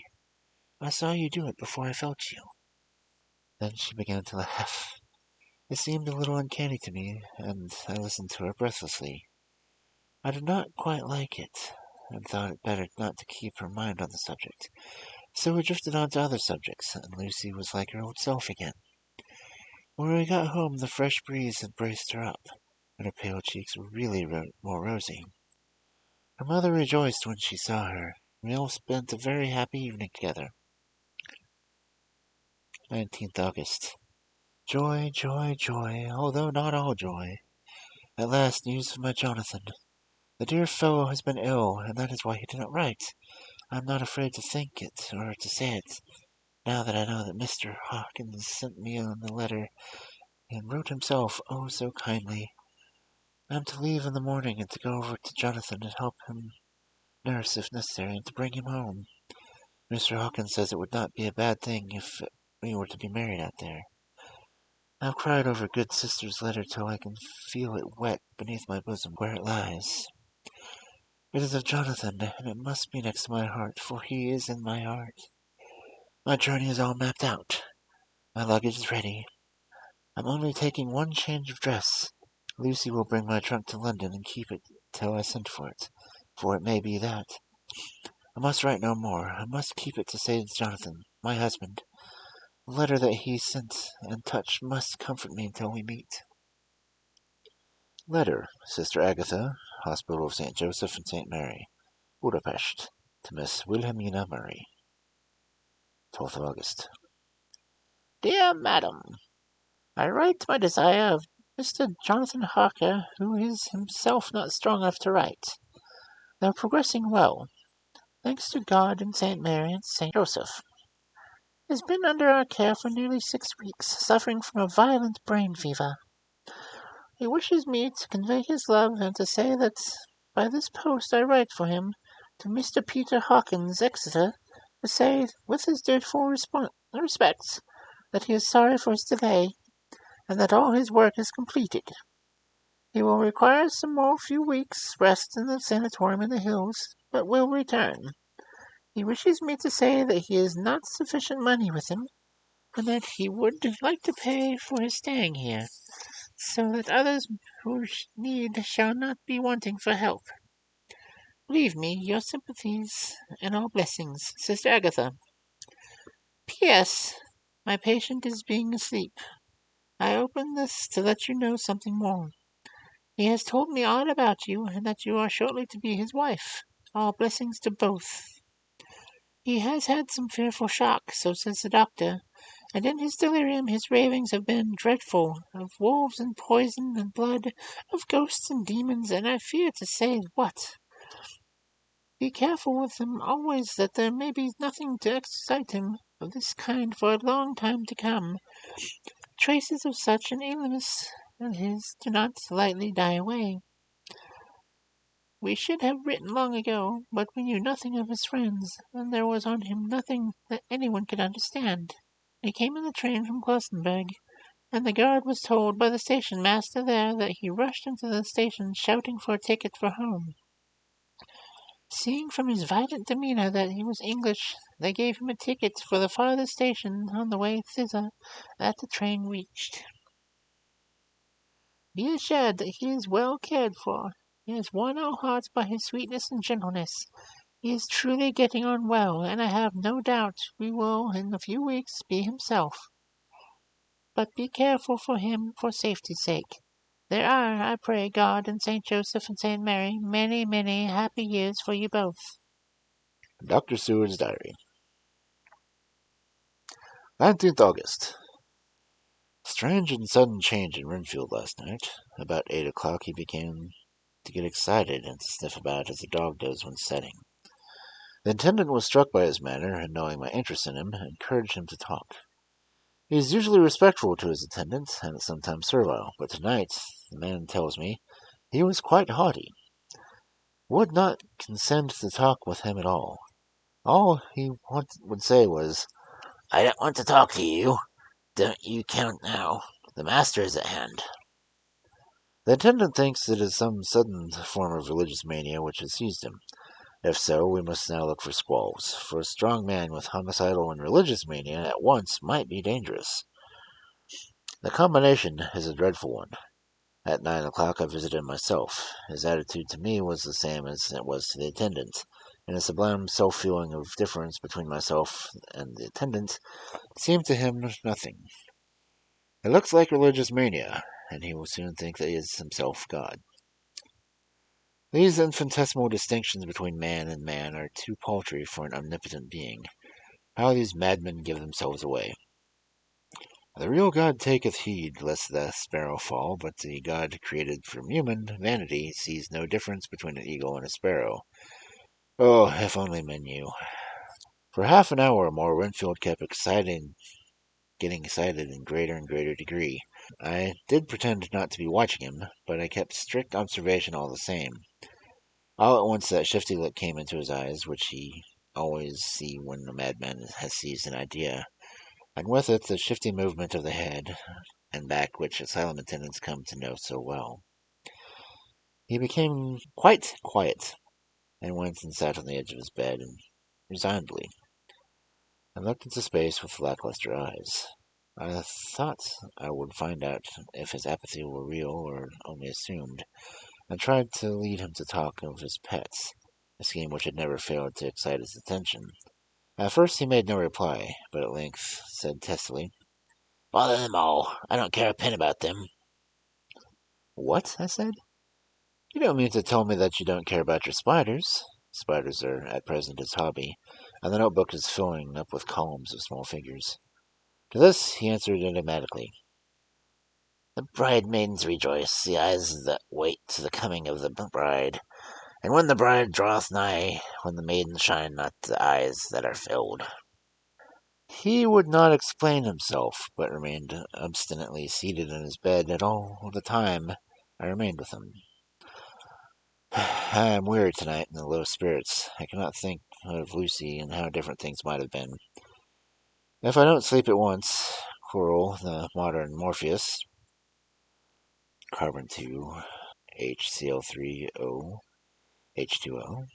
I saw you do it before I felt you. Then she began to laugh. It seemed a little uncanny to me, and I listened to her breathlessly. I did not quite like it, and thought it better not to keep her mind on the subject. So we drifted on to other subjects, and Lucy was like her old self again. When we got home, the fresh breeze had braced her up, and her pale cheeks were really more rosy. Her mother rejoiced when she saw her. We all spent a very happy evening together. 19th August. Joy, joy, joy, although not all joy. At last, news of my Jonathan. The dear fellow has been ill, and that is why he did not write. I am not afraid to think it, or to say it, now that I know that Mr. Hawkins sent me on the letter, and wrote himself, oh, so kindly. I am to leave in the morning, and to go over to Jonathan and help him nurse if necessary, and to bring him home. Mr. Hawkins says it would not be a bad thing if we were to be married out there. I have cried over good sister's letter till I can feel it wet beneath my bosom where it lies. It is of Jonathan, and it must be next to my heart, for he is in my heart. My journey is all mapped out. My luggage is ready. I'm only taking one change of dress. Lucy will bring my trunk to London and keep it till I send for it, for it may be that. I must write no more. I must keep it to say to Jonathan, my husband. The letter that he sent and touched must comfort me until we meet. Letter, Sister Agatha, Hospital of St. Joseph and St. Mary, Budapest, to Miss Wilhelmina Murray. 12th of August. Dear Madam, I write my desire of Mr. Jonathan Harker, who is himself not strong enough to write. They are progressing well, thanks to God and St. Mary and St. Joseph. He has been under our care for nearly 6 weeks, suffering from a violent brain fever. He wishes me to convey his love and to say that by this post I write for him to Mr. Peter Hawkins, Exeter, to say, with his dutiful respects, that he is sorry for his delay, and that all his work is completed. He will require some more few weeks' rest in the sanatorium in the hills, but will return. He wishes me to say that he has not sufficient money with him, and that he would like to pay for his staying here, so that others who need shall not be wanting for help. Leave me your sympathies and all blessings, Sister Agatha. P.S. My patient is being asleep. I open this to let you know something more. He has told me all about you, and that you are shortly to be his wife. All blessings to both. He has had some fearful shock, so says the doctor, and in his delirium his ravings have been dreadful, of wolves and poison and blood, of ghosts and demons, and I fear to say what. Be careful with him always, that there may be nothing to excite him of this kind for a long time to come. Traces of such an illness as his do not lightly die away. We should have written long ago, but we knew nothing of his friends, and there was on him nothing that anyone could understand. He came in the train from Klausenberg, and the guard was told by the station master there that he rushed into the station shouting for a ticket for home. Seeing from his violent demeanour that he was English, they gave him a ticket for the farthest station on the way thither that the train reached. Be assured that he is well cared for. He has won our hearts by his sweetness and gentleness. He is truly getting on well, and I have no doubt we will in a few weeks be himself. But be careful for him for safety's sake. There are, I pray God and St. Joseph and St. Mary, many, many happy years for you both. Dr. Seward's Diary. 19th August. Strange and sudden change in Renfield last night. About 8 o'clock he began to get excited and to sniff about as a dog does when setting. The attendant was struck by his manner, and knowing my interest in him, encouraged him to talk. He is usually respectful to his attendant, and sometimes servile, but tonight, the man tells me, he was quite haughty. Would not consent to talk with him at all. All he would say was, "I don't want to talk to you. Don't you count now. The master is at hand." The attendant thinks it is some sudden form of religious mania which has seized him. If so, we must now look for squalls, for a strong man with homicidal and religious mania at once might be dangerous. The combination is a dreadful one. At 9 o'clock I visited myself. His attitude to me was the same as it was to the attendant, and a sublime self-feeling of difference between myself and the attendant seemed to him nothing. It looks like religious mania, and he will soon think that he is himself God. These infinitesimal distinctions between man and man are too paltry for an omnipotent being. How these madmen give themselves away! The real God taketh heed lest the sparrow fall, but the God created from human vanity sees no difference between an eagle and a sparrow. Oh, if only men knew. For half an hour or more, Renfield kept getting excited in greater and greater degree. I did pretend not to be watching him, but I kept strict observation all the same. All at once that shifty look came into his eyes, which he always see when a madman has seized an idea, and with it the shifty movement of the head and back which asylum attendants come to know so well. He became quite quiet, and went and sat on the edge of his bed, and resignedly, and looked into space with lackluster eyes. I thought I would find out if his apathy were real or only assumed, and tried to lead him to talk of his pets, a scheme which had never failed to excite his attention. At first he made no reply, but at length said testily, "Bother them all. I don't care a pin about them." "What?" I said. "You don't mean to tell me that you don't care about your spiders?" Spiders are at present his hobby, and the notebook is filling up with columns of small figures. To this he answered enigmatically, "The bridemaidens rejoice, the eyes that wait the coming of the bride. And when the bride draweth nigh, when the maidens shine not the eyes that are filled." He would not explain himself, but remained obstinately seated in his bed, and all the time I remained with him. I am weary tonight and in low spirits. I cannot think of Lucy and how different things might have been. If I don't sleep at once, Coral, the modern Morpheus, carbon 2, HCl3O, H2O.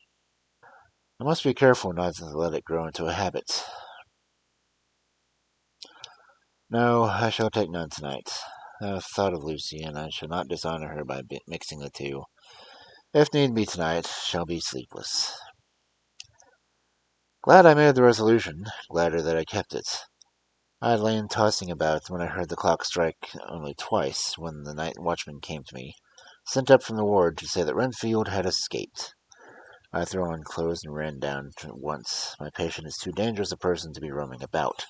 I must be careful not to let it grow into a habit. No, I shall take none tonight. I have thought of Lucy, and I shall not dishonor her by mixing the two. If need be tonight, shall be sleepless. Glad I made the resolution, gladder that I kept it. I had lain tossing about when I heard the clock strike only twice, when the night watchman came to me, sent up from the ward to say that Renfield had escaped. I threw on clothes and ran down at once. My patient is too dangerous a person to be roaming about.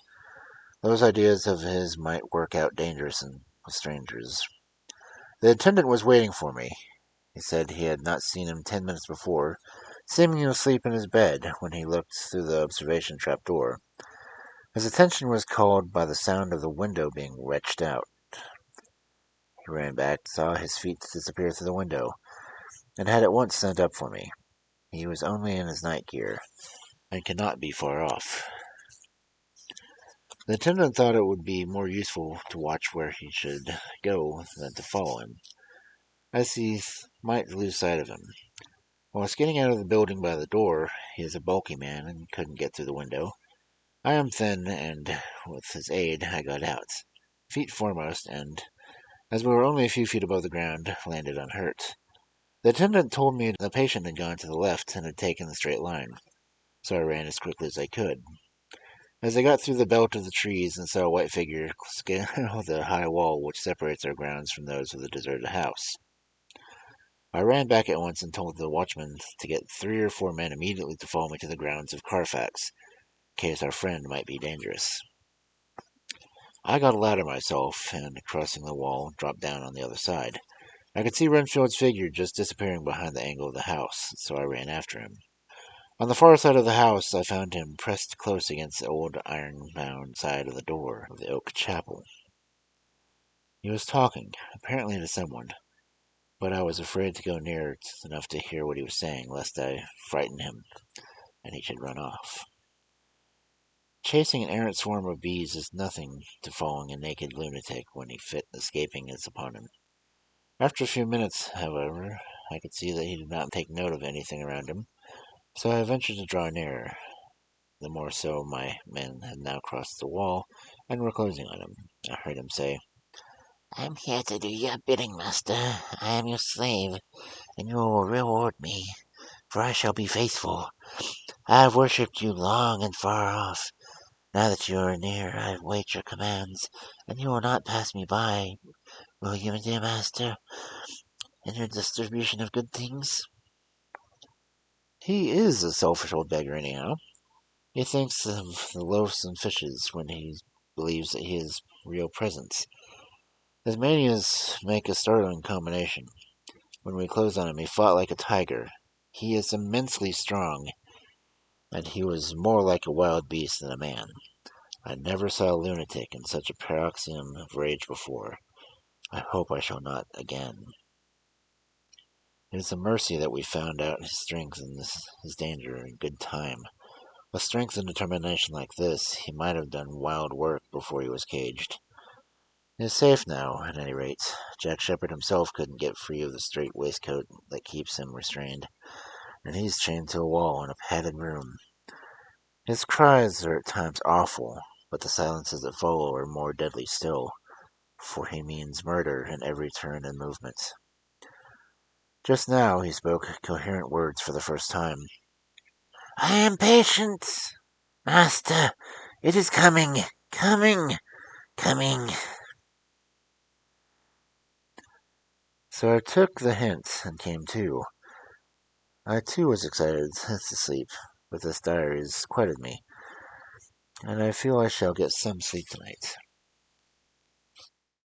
Those ideas of his might work out dangerous with strangers. The attendant was waiting for me. He said he had not seen him 10 minutes before, seeming asleep in his bed when he looked through the observation trap door. His attention was called by the sound of the window being wrenched out. He ran back, saw his feet disappear through the window, and had at once sent up for me. He was only in his night gear, and could not be far off. The attendant thought it would be more useful to watch where he should go than to follow him, as he might lose sight of him. Whilst getting out of the building by the door, he is a bulky man and couldn't get through the window. I am thin, and with his aid I got out, feet foremost, and, as we were only a few feet above the ground, landed unhurt. The attendant told me the patient had gone to the left and had taken the straight line, so I ran as quickly as I could. As I got through the belt of the trees and saw a white figure scale the high wall which separates our grounds from those of the deserted house, I ran back at once and told the watchman to get 3 or 4 men immediately to follow me to the grounds of Carfax, in case our friend might be dangerous. I got a ladder myself, and, crossing the wall, dropped down on the other side. I could see Renfield's figure just disappearing behind the angle of the house, so I ran after him. On the far side of the house, I found him pressed close against the old iron-bound side of the door of the oak chapel. He was talking, apparently to someone, but I was afraid to go near enough to hear what he was saying, lest I frighten him and he should run off. Chasing an errant swarm of bees is nothing to following a naked lunatic when a fit escaping is upon him. After a few minutes, however, I could see that he did not take note of anything around him, so I ventured to draw nearer. The more so my men had now crossed the wall and were closing on him. I heard him say, I am here to do your bidding, master. I am your slave, and you will reward me, for I shall be faithful. I have worshipped you long and far off. Now that you are near, I await your commands, and you will not pass me by, will you, dear master, in your distribution of good things? "He is a selfish old beggar, anyhow. He thinks of the loaves and fishes when he believes that he is real presence. His manias make a startling combination. When we closed on him, he fought like a tiger. He is immensely strong, and he was more like a wild beast than a man. I never saw a lunatic in such a paroxysm of rage before. I hope I shall not again. It is a mercy that we found out his strength and his danger in good time. With strength and determination like this, he might have done wild work before he was caged. He is safe now, at any rate. Jack Shepherd himself couldn't get free of the strait waistcoat that keeps him restrained, and he's chained to a wall in a padded room. His cries are at times awful, but the silences that follow are more deadly still, for he means murder in every turn and movement. Just now he spoke coherent words for the first time. I am patient, master. It is coming, coming, coming. So I took the hint and came to. I too was excited to sleep, but this diary has quieted me, and I feel I shall get some sleep tonight.